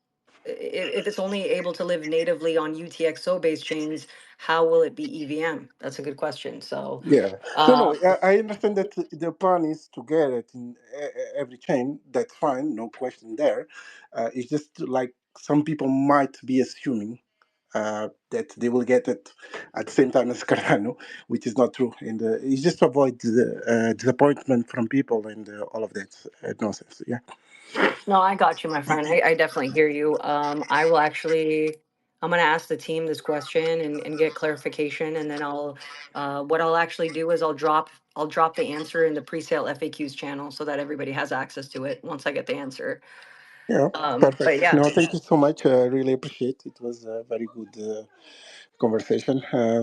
if it's only able to live natively on UTXO based chains, how will it be EVM? That's a good question. So, Yeah, no, um, I understand that the plan is to get it in every chain. That's fine, no question there. It's just like some people might be assuming that they will get it at the same time as Cardano, which is not true. And it's just to avoid the disappointment from people and all of that nonsense. Yeah. no, I got you, my friend. I definitely hear you. I will actually, I'm gonna ask the team this question and get clarification, and then what I'll actually do is I'll drop the answer in the pre-sale FAQs channel so that everybody has access to it once I get the answer. Yeah, But perfect. yeah, No, thank you so much. I really appreciate it. It was a very good conversation.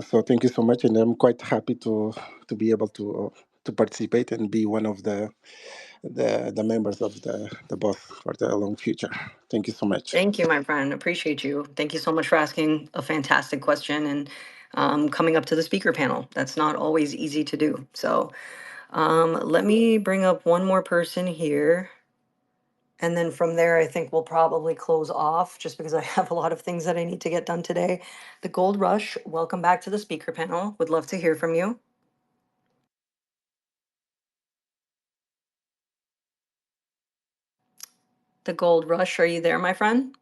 So thank you so much, and I'm quite happy to be able to participate and be one of the members of the boss for the long future. Thank you so much. thank you, my friend. Appreciate you. Thank you so much for asking a fantastic question and coming up to the speaker panel. That's not always easy to do. So let me bring up one more person here. And then from there, I think we'll probably close off just because I have a lot of things that I need to get done today. The Gold Rush, welcome back to the speaker panel. Would love to hear from you. The Gold Rush, are you there, my friend?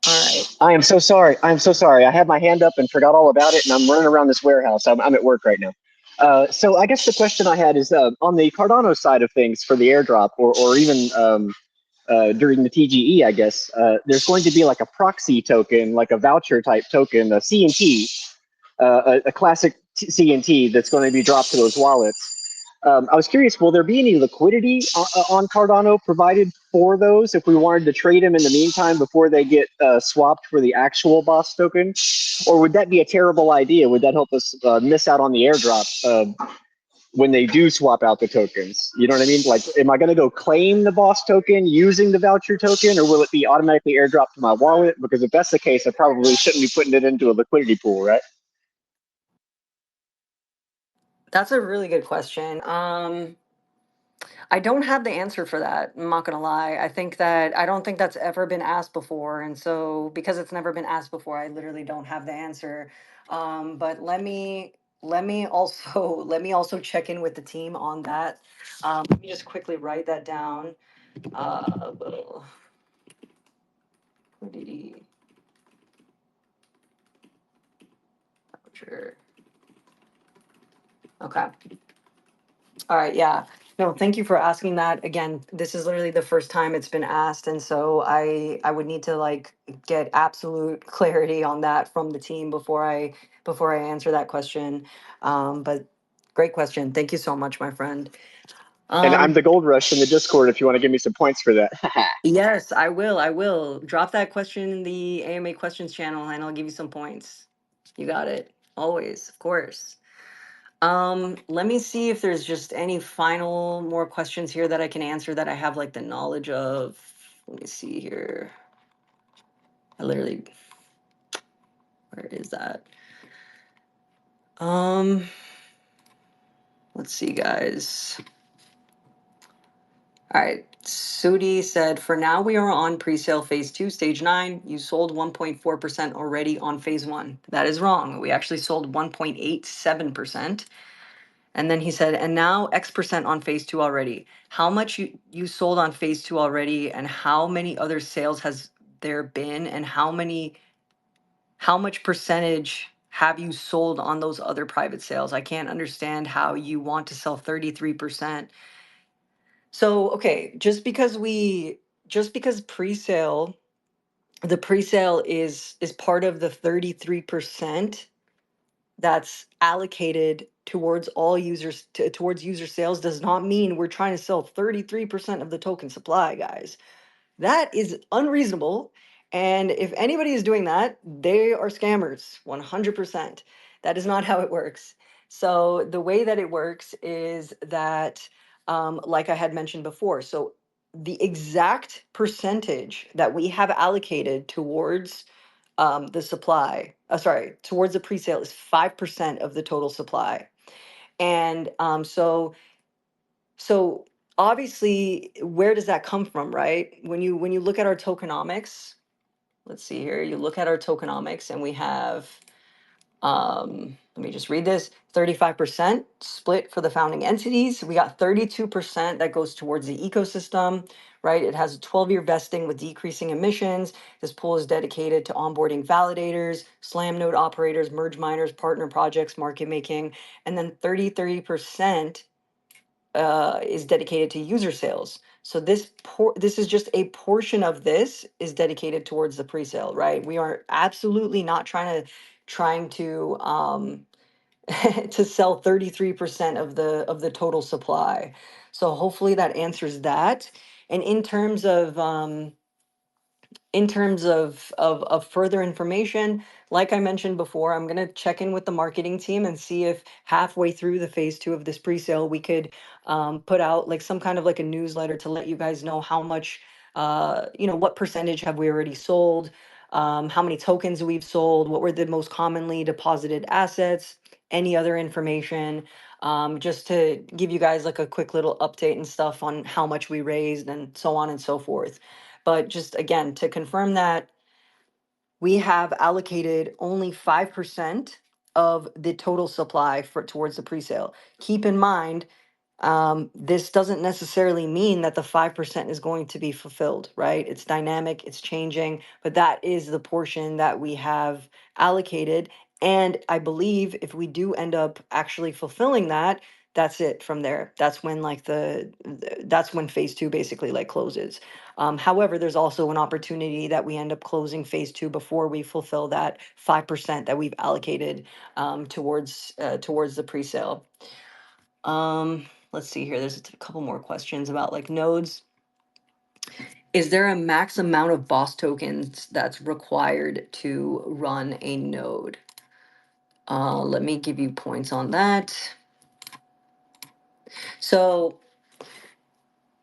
All right. I am so sorry. I'm so sorry. I had my hand up and forgot all about it, and I'm running around this warehouse. I'm at work right now. So I guess the question I had is on the Cardano side of things for the airdrop, or even during the TGE, I guess there's going to be like a proxy token, like a voucher type token, a CNT, a classic CNT that's going to be dropped to those wallets. I was curious, will there be any liquidity on Cardano provided for those if we wanted to trade them in the meantime before they get swapped for the actual boss token? Or would that be a terrible idea? Would that help us miss out on the airdrop when they do swap out the tokens? You know what I mean? Like, am I going to go claim the boss token using the voucher token, or will it be automatically airdropped to my wallet? Because if that's the case, I probably shouldn't be putting it into a liquidity pool, right? That's a really good question. I don't have the answer for that. I'm not gonna lie. I don't think that's ever been asked before, and so because it's never been asked before, I literally don't have the answer. But let me also let me also check in with the team on that. Let me just quickly write that down. Liquidity. sure. Okay. All right, yeah. No, thank you for asking that. Again, this is literally the first time it's been asked, and so I would need to like get absolute clarity on that from the team before I answer that question. But great question. Thank you so much, my friend. And I'm Um, the gold rush in the Discord if you want to give me some points for that. yes, I will. I will. Drop that question in the AMA questions channel and I'll give you some points. You got it. Always, of course. Let me see if there's just any final more questions here that I can answer that I have like the knowledge of. Let me see here. I literally, where is that? Um, let's see, guys. All right. Sudi said, for now we are on pre-sale phase 2, stage 9. You sold 1.4% already on phase 1. That is wrong. We actually sold 1.87%. And then he said, and now X% on phase 2 already. How much you sold on phase 2 already, and how many other sales has there been, and how much percentage have you sold on those other private sales? I can't understand how you want to sell 33%. So, okay, just because pre-sale, the pre-sale is part of the 33% that's allocated towards all users towards user sales does not mean we're trying to sell 33% of the token supply, guys. That is unreasonable. And if anybody is doing that, they are scammers, 100%. That is not how it works. So the way that it works is that, like I had mentioned before, so the exact percentage that we have allocated towards the supply, towards the pre-sale is 5% of the total supply. And so obviously, where does that come from, right? When you look at our tokenomics, let's see here, you look at our tokenomics and we have, let me just read this, 35% split for the founding entities. We got 32% that goes towards the ecosystem, right? It has a 12-year vesting with decreasing emissions. This pool is dedicated to onboarding validators, slam node operators, merge miners, partner projects, market making, and then 33% is dedicated to user sales. So this is just a portion of this is dedicated towards the pre-sale, right? We are absolutely not trying to to sell 33% of the total supply. So hopefully that answers that. And in terms of further information, like I mentioned before, I'm going to check in with the marketing team and see if halfway through the phase 2 of this pre-sale, we could put out like some kind of like a newsletter to let you guys know how much, what percentage have we already sold, how many tokens we've sold, what were the most commonly deposited assets, any other information, just to give you guys like a quick little update and stuff on how much we raised and so on and so forth. But just again, to confirm that we have allocated only 5% of the total supply towards the pre-sale. Keep in mind, this doesn't necessarily mean that the 5% is going to be fulfilled, right? It's dynamic, it's changing, but that is the portion that we have allocated. And I believe if we do end up actually fulfilling that, that's it from there. That's when like that's when phase 2 basically like closes. However, there's also an opportunity that we end up closing phase 2 before we fulfill that 5% that we've allocated towards the pre-sale. Let's see here. There's a couple more questions about like nodes. Is there a max amount of BOS tokens that's required to run a node? Let me give you points on that. So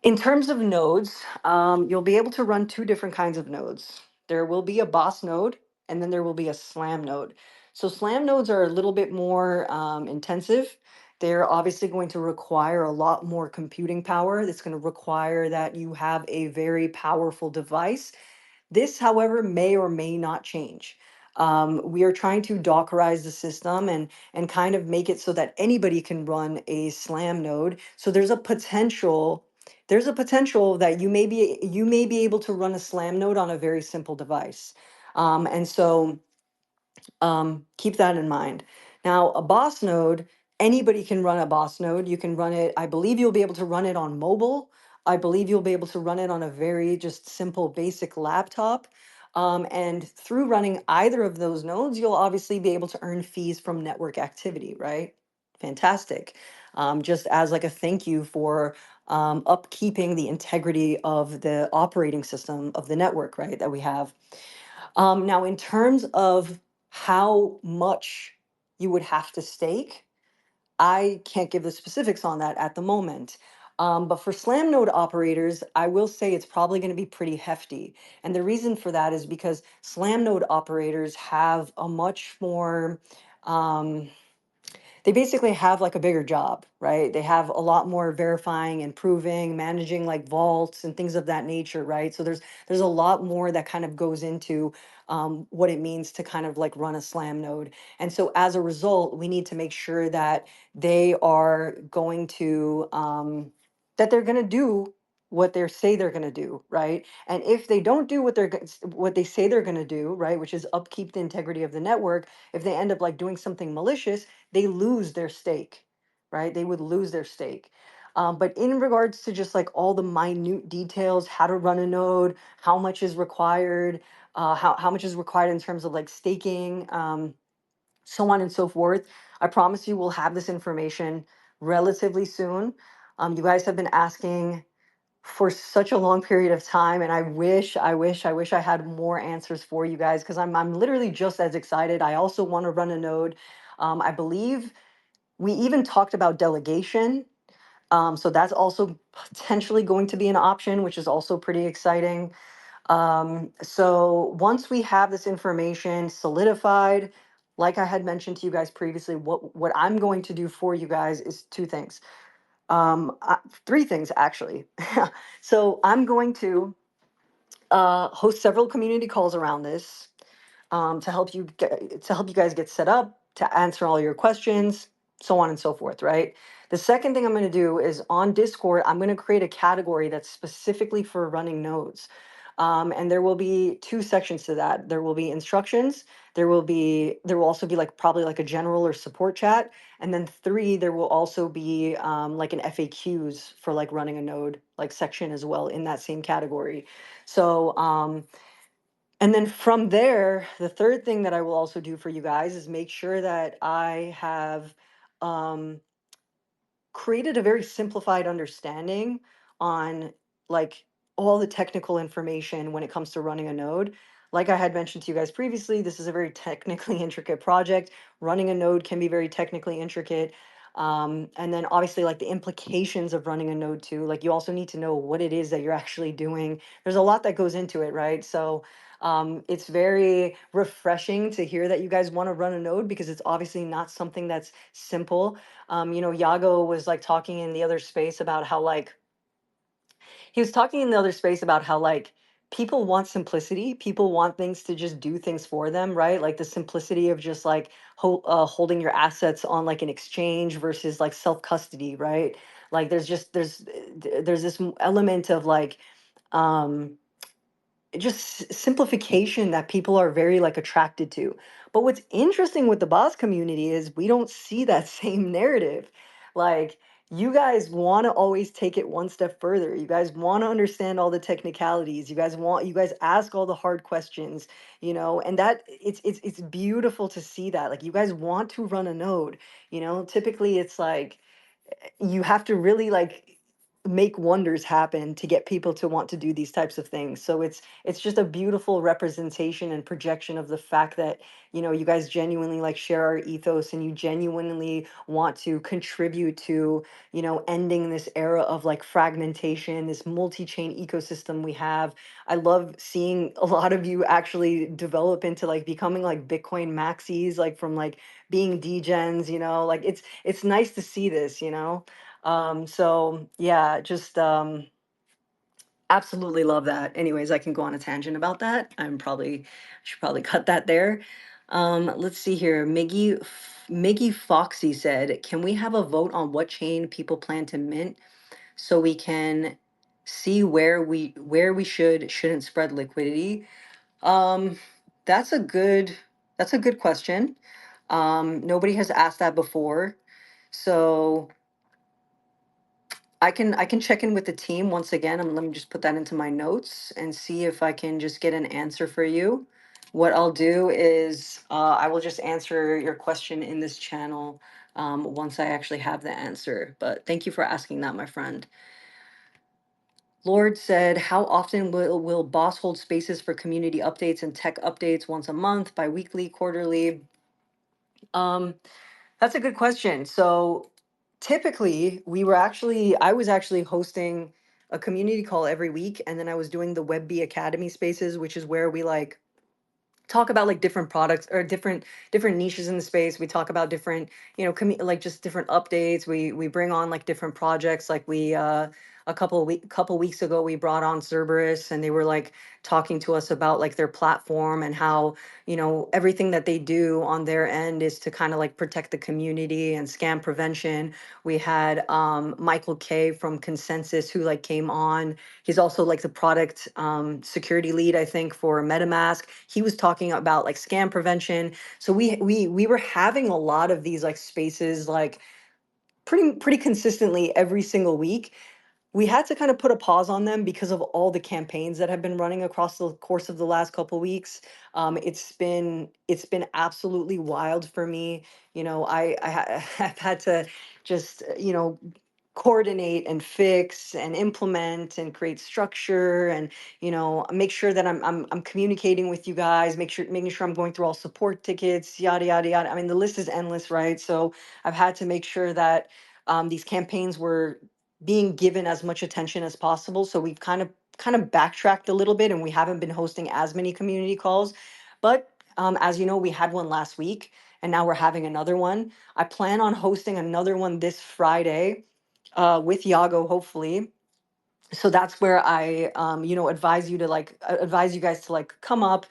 in terms of nodes, you'll be able to run two different kinds of nodes. There will be a BOS node, and then there will be a SLAM node. So SLAM nodes are a little bit more intensive. They're obviously going to require a lot more computing power. It's going to require that you have a very powerful device. This, however, may or may not change. We are trying to Dockerize the system and kind of make it so that anybody can run a SLAM node. So there's a potential that you may be able to run a SLAM node on a very simple device. And so keep that in mind. Now, a BOS node, anybody can run a BOS node. You can run it, I believe you'll be able to run it on mobile. I believe you'll be able to run it on a very just simple, basic laptop. And through running either of those nodes, you'll obviously be able to earn fees from network activity, right? Fantastic. Just as like a thank you for upkeeping the integrity of the operating system of the network, right, that we have. Now, in terms of how much you would have to stake, I can't give the specifics on that at the moment. But for Slam node operators, I will say it's probably going to be pretty hefty. And the reason for that is because Slam node operators have a much more, um, they basically have like a bigger job, right? They have a lot more verifying and proving, managing like vaults and things of that nature, right? So there's a lot more that kind of goes into what it means to kind of like run a Slam node. And so as a result, we need to make sure that they are going to that they're going to do what they say they're going to do, right? And if they don't do what they say they're going to do, right, which is upkeep the integrity of the network, if they end up like doing something malicious, they lose their stake, right? They would lose their stake. But in regards to just like all the minute details, how to run a node, how much is required, how much is required in terms of like staking, so on and so forth, I promise you we'll have this information relatively soon. You guys have been asking for such a long period of time, and I wish I had more answers for you guys because I'm literally just as excited. I also want to run a node. I believe we even talked about delegation. So that's also potentially going to be an option, which is also pretty exciting. So once we have this information solidified, like I had mentioned to you guys previously, what I'm going to do for you guys is two things. Three things actually. So I'm going to host several community calls around this to help you guys get set up, to answer all your questions, so on and so forth, right? The second thing I'm going to do is on Discord, I'm going to create a category that's specifically for running nodes. And there will be two sections to that. There will be instructions. There will also be like probably like a general or support chat. And then three, there will also be like an FAQs for like running a node like section as well in that same category. So and then from there, the third thing that I will also do for you guys is make sure that I have um, created a very simplified understanding on like all the technical information when it comes to running a node. Like I had mentioned to you guys previously, this is a very technically intricate project. Running a node can be very technically intricate. And then obviously like the implications of running a node too. Like you also need to know what it is that you're actually doing. There's a lot that goes into it, right? So it's very refreshing to hear that you guys want to run a node because it's obviously not something that's simple. Yago was like talking in the other space about how like he was talking in the other space about how like people want simplicity. People want things to just do things for them, right? Like the simplicity of just like holding your assets on like an exchange versus like self custody, right? Like there's this element of like um just simplification that people are very like attracted to. But what's interesting with the boss community is we don't see that same narrative. Like you guys want to always take it one step further. You guys want to understand all the technicalities. You guys ask all the hard questions, and that it's beautiful to see that. Like you guys want to run a node, typically it's like you have to really like make wonders happen to get people to want to do these types of things. So it's just a beautiful representation and projection of the fact that you guys genuinely like share our ethos and you genuinely want to contribute to ending this era of like fragmentation, this multi-chain ecosystem we have. I love seeing a lot of you actually develop into like becoming like Bitcoin maxis, like from like being degens, like it's nice to see this, so yeah, just absolutely love that. Anyways, I can go on a tangent about that. Should probably cut that there. Let's see here. Miggy Foxy said, "Can we have a vote on what chain people plan to mint so we can see where we shouldn't spread liquidity?" Um, that's a good question. Nobody has asked that before. So I can check in with the team once again, and let me just put that into my notes and see if I can just get an answer for you. What I'll do is I will just answer your question in this channel once I actually have the answer. But thank you for asking that, my friend. Lord said, how often will Boss hold spaces for community updates and tech updates? Once a month, bi-weekly, quarterly? Um, that's a good question. So typically I was actually hosting a community call every week, and then I was doing the WebB Academy spaces, which is where we like talk about like different products or different niches in the space. We talk about different, like just different updates. We bring on like different projects. Like we a couple weeks ago we brought on Cerberus, and they were like talking to us about like their platform and how, everything that they do on their end is to kind of like protect the community and scam prevention. We had Michael K from Consensus who like came on. He's also like the product security lead, I think, for MetaMask. He was talking about like scam prevention. So we were having a lot of these like spaces like pretty consistently every single week. We had to kind of put a pause on them because of all the campaigns that have been running across the course of the last couple weeks. It's been absolutely wild for me. I've had to just coordinate and fix and implement and create structure and make sure that I'm communicating with you guys, making sure I'm going through all support tickets, yada yada yada. I mean, the list is endless, right? So I've had to make sure that these campaigns were being given as much attention as possible. So we've kind of backtracked a little bit, and we haven't been hosting as many community calls. But as you know, we had one last week, and now we're having another one. I plan on hosting another one this Friday with Yago, hopefully. So that's where I advise you guys to like come up,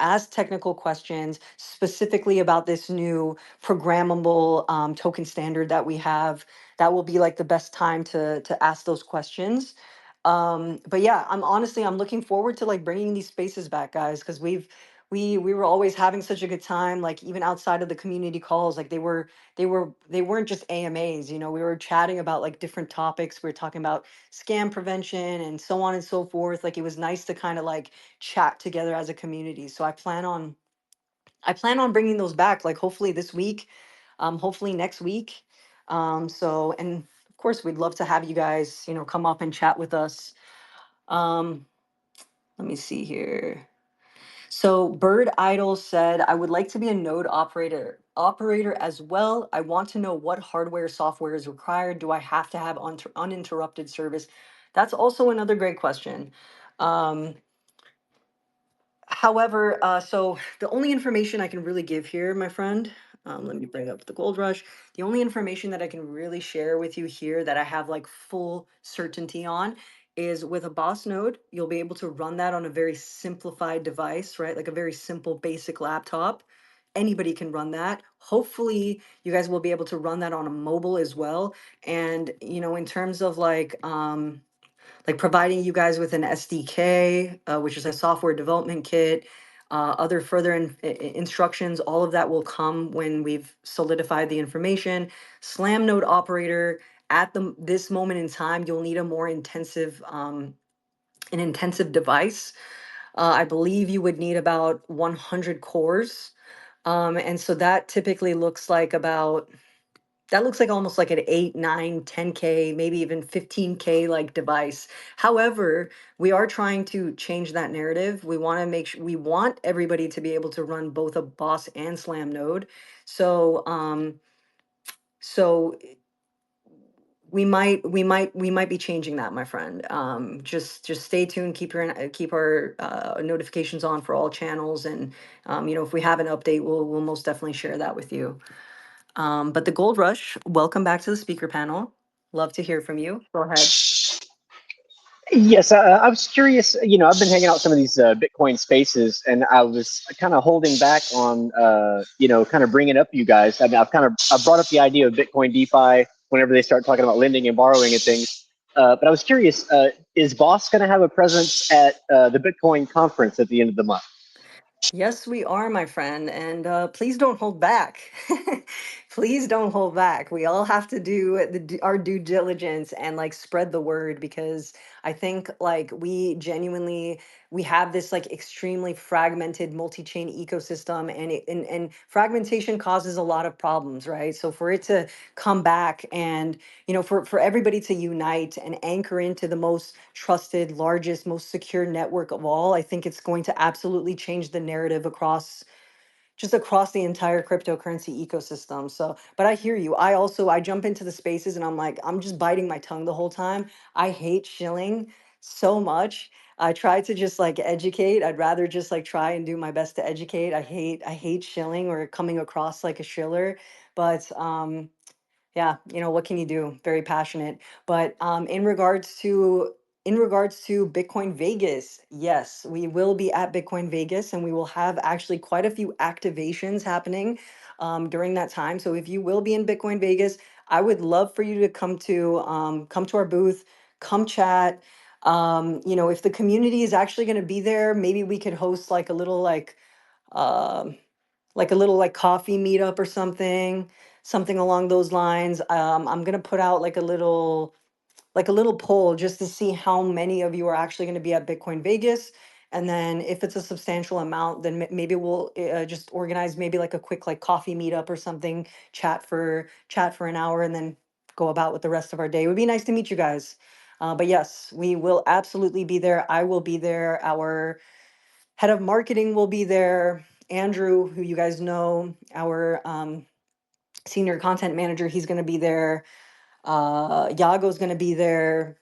ask technical questions specifically about this new programmable token standard that we have. That will be like the best time to ask those questions. But yeah, I'm looking forward to like bringing these spaces back, guys, because we were always having such a good time, like even outside of the community calls. Like they weren't just AMAs. We were chatting about like different topics. We were talking about scam prevention and so on and so forth. Like it was nice to kind of like chat together as a community. So I plan on bringing those back, like hopefully this week, hopefully next week. And of course we'd love to have you guys, come up and chat with us. um Let me see here. So Bird Idol said, I would like to be a node operator as well. I want to know what hardware software is required. Do I have to have uninterrupted service? That's also another great question. Um, However, so the only information I can really give here, my friend, let me bring up the Gold Rush. The only information that I can really share with you here that I have like full certainty on is with a Boss node, you'll be able to run that on a very simplified device, right? Like a very simple, basic laptop. Anybody can run that. Hopefully, you guys will be able to run that on a mobile as well. And, in terms of like providing you guys with an SDK, which is a software development kit, other further instructions. All of that will come when we've solidified the information. Slam node operator, at this moment in time, you'll need a more intensive, an intensive device. I believe you would need about 100 cores. And so that typically looks like almost like an 8, 9, 10K, maybe even 15K like device. However, we are trying to change that narrative. We want to make sure we want everybody to be able to run both a Boss and Slam node. So we might be changing that, my friend. Just stay tuned, keep our notifications on for all channels, and if we have an update, we'll most definitely share that with you. But the Gold Rush, welcome back to the speaker panel. Love to hear from you. Go ahead. Yes, I was curious. I've been hanging out some of these Bitcoin spaces, and I was kind of holding back on, kind of bringing up you guys. I mean, I brought up the idea of Bitcoin DeFi whenever they start talking about lending and borrowing and things. But I was curious, is Boss going to have a presence at the Bitcoin conference at the end of the month? Yes, we are, my friend. And please don't hold back. Please don't hold back. We all have to do our due diligence and like spread the word, because I think like we genuinely we have this like extremely fragmented multi-chain ecosystem, and and fragmentation causes a lot of problems, right? So for it to come back and for everybody to unite and anchor into the most trusted, largest, most secure network of all, I think it's going to absolutely change the narrative across the entire cryptocurrency ecosystem. So, but I hear you. I jump into the spaces and I'm like, I'm just biting my tongue the whole time. I hate shilling so much. I try to just like educate. I'd rather just like try and do my best to educate. I hate shilling or coming across like a shiller. But yeah, what can you do? Very passionate. But in regards to Bitcoin Vegas, yes, we will be at Bitcoin Vegas, and we will have actually quite a few activations happening during that time. So if you will be in Bitcoin Vegas, I would love for you to come to our booth, come chat. If the community is actually going to be there, maybe we could host um like a little like coffee meetup or something along those lines. I'm gonna put out like a little poll just to see how many of you are actually going to be at Bitcoin Vegas. And then if it's a substantial amount, then maybe we'll just organize maybe like a quick like coffee meetup or something, chat for an hour, and then go about with the rest of our day. It would be nice to meet you guys. But yes, we will absolutely be there. I will be there. Our head of marketing will be there. Andrew, who you guys know, our senior content manager, he's going to be there. Yago's going to be there.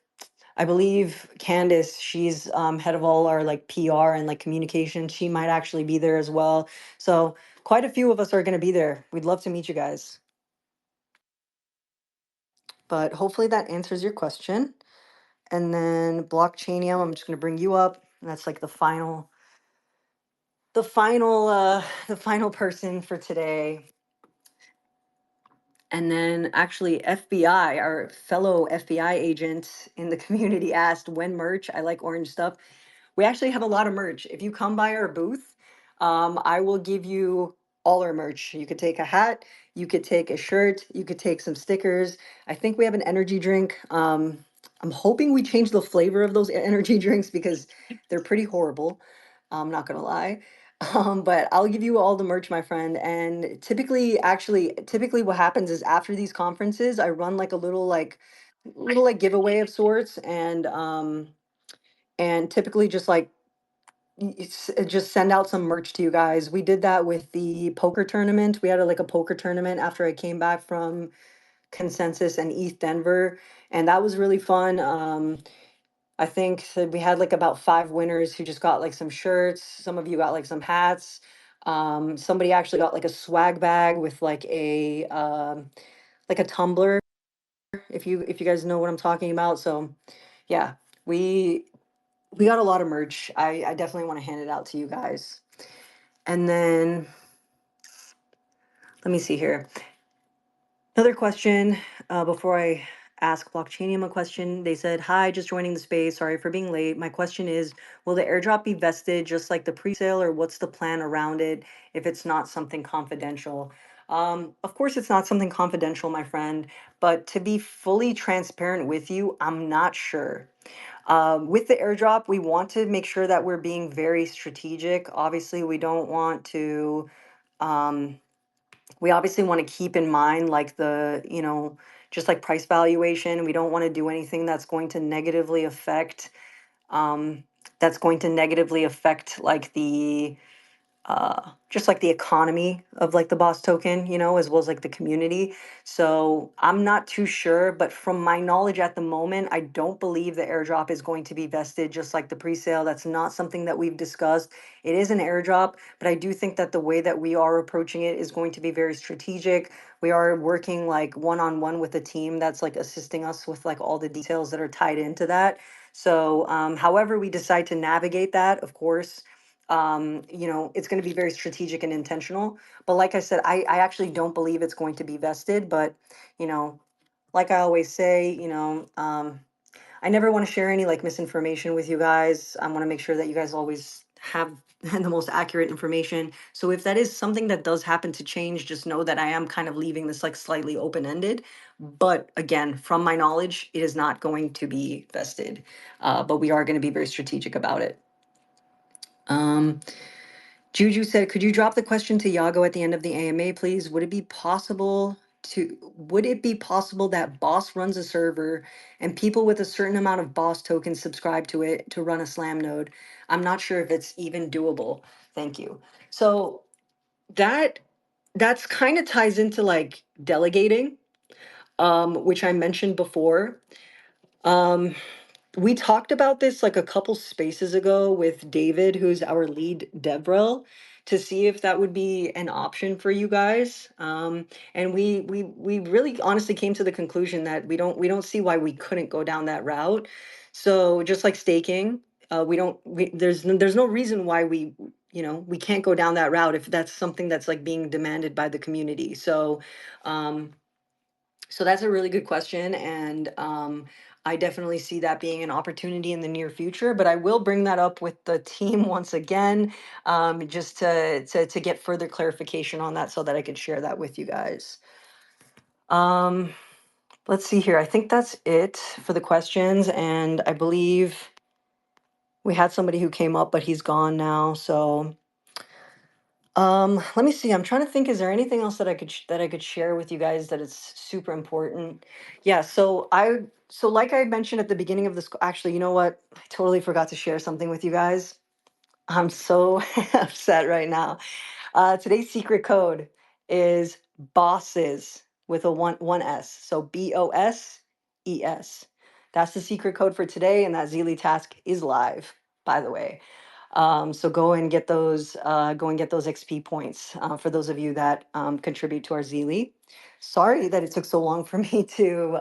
I believe Candace, she's head of all our like PR and like communication. She might actually be there as well. So quite a few of us are going to be there. We'd love to meet you guys. But hopefully that answers your question. And then Blockchainium, I'm just going to bring you up. And that's like the final person for today. And then actually FBI, our fellow FBI agent in the community, asked when merch. I like orange stuff. We actually have a lot of merch. If you come by our booth, I will give you all our merch. You could take a hat, you could take a shirt, you could take some stickers. I think we have an energy drink. I'm hoping we change the flavor of those energy drinks because they're pretty horrible. I'm not gonna lie. But I'll give you all the merch, my friend. And typically what happens is after these conferences, I run like a little like giveaway of sorts, and typically just like just send out some merch to you guys. We did that with the poker tournament. We had like a poker tournament after I came back from Consensus and ETH Denver, and that was really fun. I think that we had like about 5 winners who just got like some shirts. Some of you got like some hats. Somebody actually got like a swag bag with like a tumbler, if you guys know what I'm talking about. So yeah, we we got a lot of merch. I definitely want to hand it out to you guys. And then let me see here. Another question before I ask Blockchainium a question. They said, "Hi, just joining the space. Sorry for being late. My question is, will the airdrop be vested just like the pre-sale, or what's the plan around it if it's not something confidential?" Of course, it's not something confidential, my friend, but to be fully transparent with you, I'm not sure. With the airdrop, we want to make sure that we're being very strategic. Obviously, um, we obviously want to keep in mind like just like price valuation. We don't want to do anything um, that's going to negatively affect like the just like the economy of like the boss token, as well as like the community. So I'm not too sure, but from my knowledge at the moment, I don't believe the airdrop is going to be vested just like the pre-sale. That's not something that we've discussed. It is an airdrop, but I do think that the way that we are approaching it is going to be very strategic. We are working like one-on-one with a team that's like assisting us with like all the details that are tied into that. So however we decide to navigate that, of course, it's going to be very strategic and intentional. But like I said, I actually don't believe it's going to be vested. But, you know, like I always say, I never want to share any like misinformation with you guys. I want to make sure that you guys always have the most accurate information. So if that is something that does happen to change, just know that I am kind of leaving this like slightly open-ended. But again, from my knowledge, it is not going to be vested. But we are going to be very strategic about it. Juju said, could you drop the question to Yago at the end of the AMA, please? Would it be possible that BOS runs a server and people with a certain amount of BOS tokens subscribe to it to run a Slam node? I'm not sure if it's even doable. Thank you. So that's kind of ties into like delegating, which I mentioned before. Um, we talked about this like a couple spaces ago with David, who's our lead DevRel, to see if that would be an option for you guys. And we really honestly came to the conclusion that we don't see why we couldn't go down that route. So just like staking, there's no reason why we can't go down that route if that's something that's like being demanded by the community. Um, so that's a really good question, and I definitely see that being an opportunity in the near future. But I will bring that up with the team once again, just to get further clarification on that, so that I could share that with you guys. Let's see here. I think that's it for the questions, and I believe we had somebody who came up, but he's gone now. So let me see. I'm trying to think. Is there anything else that I could share with you guys that is super important? Yeah. So like I mentioned at the beginning of this, actually, you know what? I totally forgot to share something with you guys. I'm so upset right now. Today's secret code is bosses with a one S. So BOSES. That's the secret code for today, and that Zeely task is live, by the way. So go and get those XP points for those of you that contribute to our Zeely. Sorry that it took so long for me to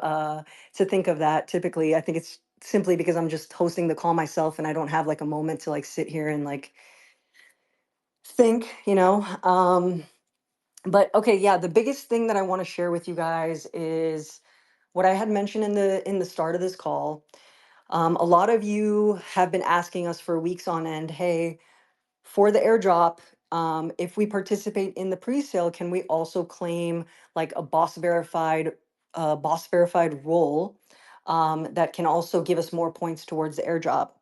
think of that. Typically, I think it's simply because I'm just hosting the call myself and I don't have like a moment to like sit here and like think. But okay, yeah, the biggest thing that I want to share with you guys is what I had mentioned in the start of this call. A lot of you have been asking us for weeks on end, hey, for the airdrop, if we participate in the pre-sale, can we also claim like a boss verified role that can also give us more points towards the airdrop?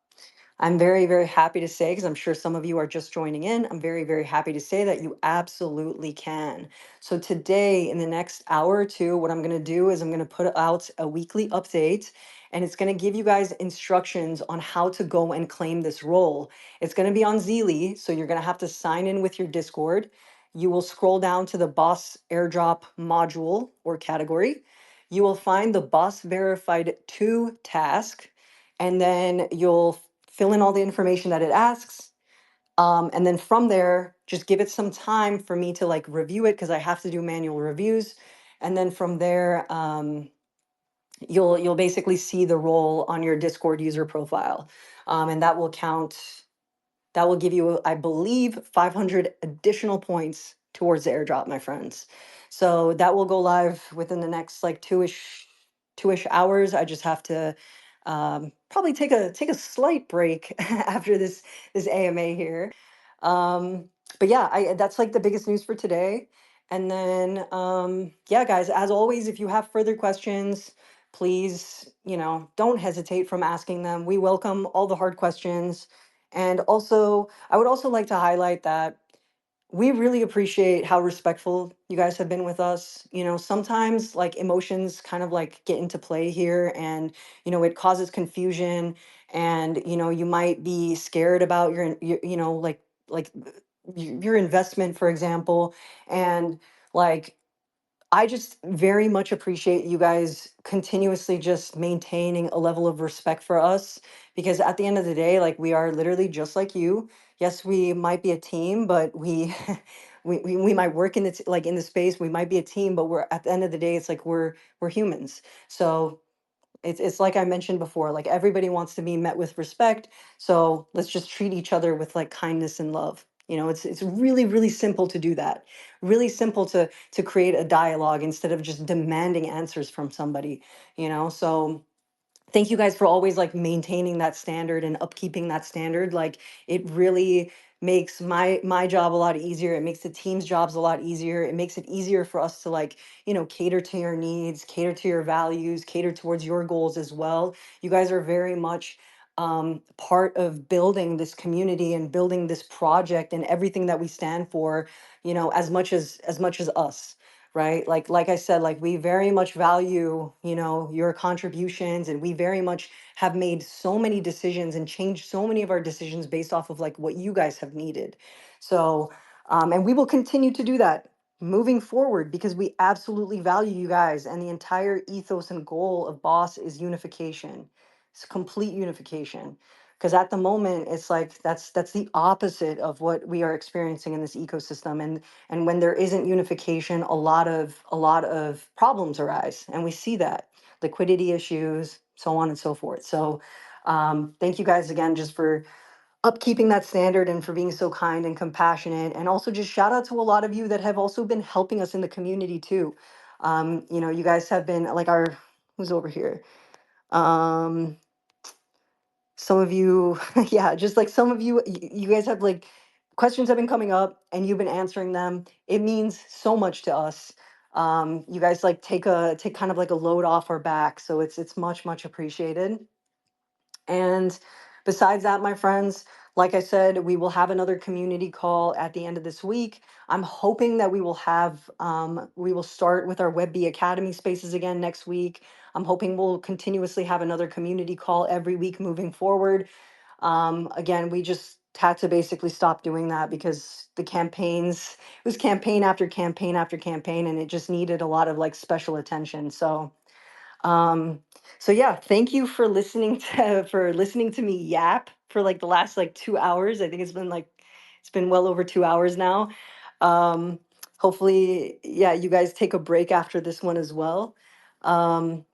I'm very, very happy to say, because I'm sure some of you are just joining in, I'm very, very happy to say that you absolutely can. So today, in the next hour or two, what I'm going to do is I'm going to put out a weekly update, and it's going to give you guys instructions on how to go and claim this role. It's going to be on Zeely, so you're going to have to sign in with your Discord. You will scroll down to the Boss Airdrop module or category. You will find the Boss Verified 2 task, and then you'll fill in all the information that it asks. And then from there, just give it some time for me to like review it, because I have to do manual reviews. And then from there, you'll basically see the role on your Discord user profile. And that will give you, I believe, 500 additional points towards the airdrop, my friends. So that will go live within the next like two-ish hours. I just have to probably take a slight break after this AMA here. But yeah, that's like the biggest news for today. And then yeah, guys, as always, if you have further questions, please, don't hesitate from asking them. We welcome all the hard questions. And also, I would also like to highlight that we really appreciate how respectful you guys have been with us. Sometimes like emotions kind of like get into play here, and it causes confusion, and you might be scared about your investment, for example. And like, I just very much appreciate you guys continuously just maintaining a level of respect for us, because at the end of the day, like, we are literally just like you. Yes, we might be a team, but we we might work in like in the space. We might be a team, but we're at the end of the day, it's like we're humans. So it's like I mentioned before, like, everybody wants to be met with respect. So let's just treat each other with like kindness and love. It's really, really simple to do that. Really simple to create a dialogue instead of just demanding answers from somebody. So thank you guys for always like maintaining that standard and upkeeping that standard. Like it really makes my job a lot easier. It makes the team's jobs a lot easier. It makes it easier for us to like, you know, cater to your needs, cater to your values, cater towards your goals as well. You guys are very much part of building this community and building this project and everything that we stand for, you know, as much as us, right? Like I said, like we very much value, you know, your contributions, and we very much have made so many decisions and changed so many of our decisions based off of like what you guys have needed. So and we will continue to do that moving forward because we absolutely value you guys, and the entire ethos and goal of BOSS is unification. It's complete unification. Because at the moment it's like that's the opposite of what we are experiencing in this ecosystem. And when there isn't unification, a lot of problems arise, and we see that liquidity issues, so on and so forth. So thank you guys again just for upkeeping that standard and for being so kind and compassionate. And also just shout out to a lot of you that have also been helping us in the community too. You know, you guys have been like our, who's over here? Um, some of you, yeah, just like some of you, you guys have like questions have been coming up and you've been answering them. It means so much to us. You guys like take kind of like a load off our back, so it's much appreciated. And besides that, my friends, like I said, we will have another community call at the end of this week. I'm hoping that we will start with our WebB Academy spaces again next week. I'm hoping we'll continuously have another community call every week moving forward. Again, we just had to basically stop doing that because the campaigns, it was campaign after campaign after campaign, and it just needed a lot of like special attention. Um, so yeah, thank you for listening to me yap for like the last like 2 hours. I think it's been well over 2 hours now. Um, hopefully, yeah, you guys take a break after this one as well.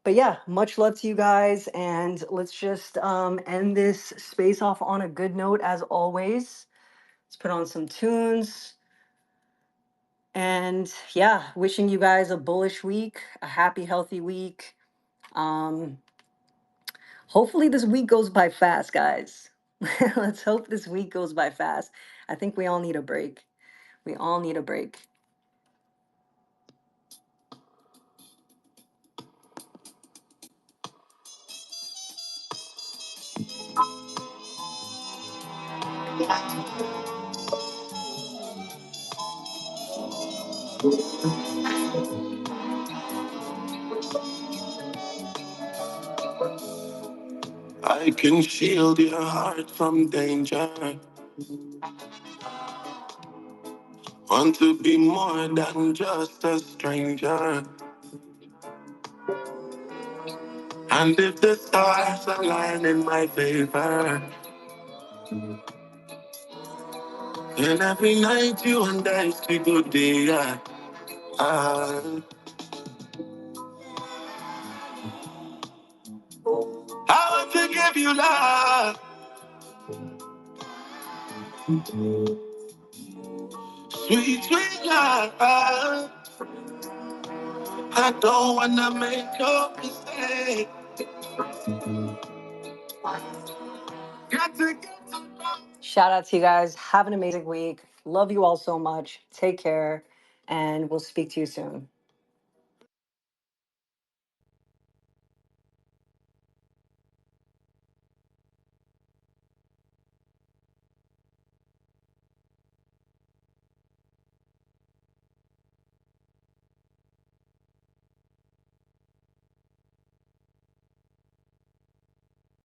But yeah, much love to you guys, and let's just end this space off on a good note as always. Let's put on some tunes. And yeah, wishing you guys a bullish week, a happy, healthy week. Um, Hopefully this week goes by fast, guys. Let's hope this week goes by fast. I think we all need a break. We all need a break. I can shield your heart from danger. Want to be more than just a stranger. And if the stars align in my favor, then every night you and I sleep good day. I want to give you love, sweet love. I don't wanna make your mistake. Got to get to Shout out to you guys. Have an amazing week. Love you all so much. Take care, and we'll speak to you soon.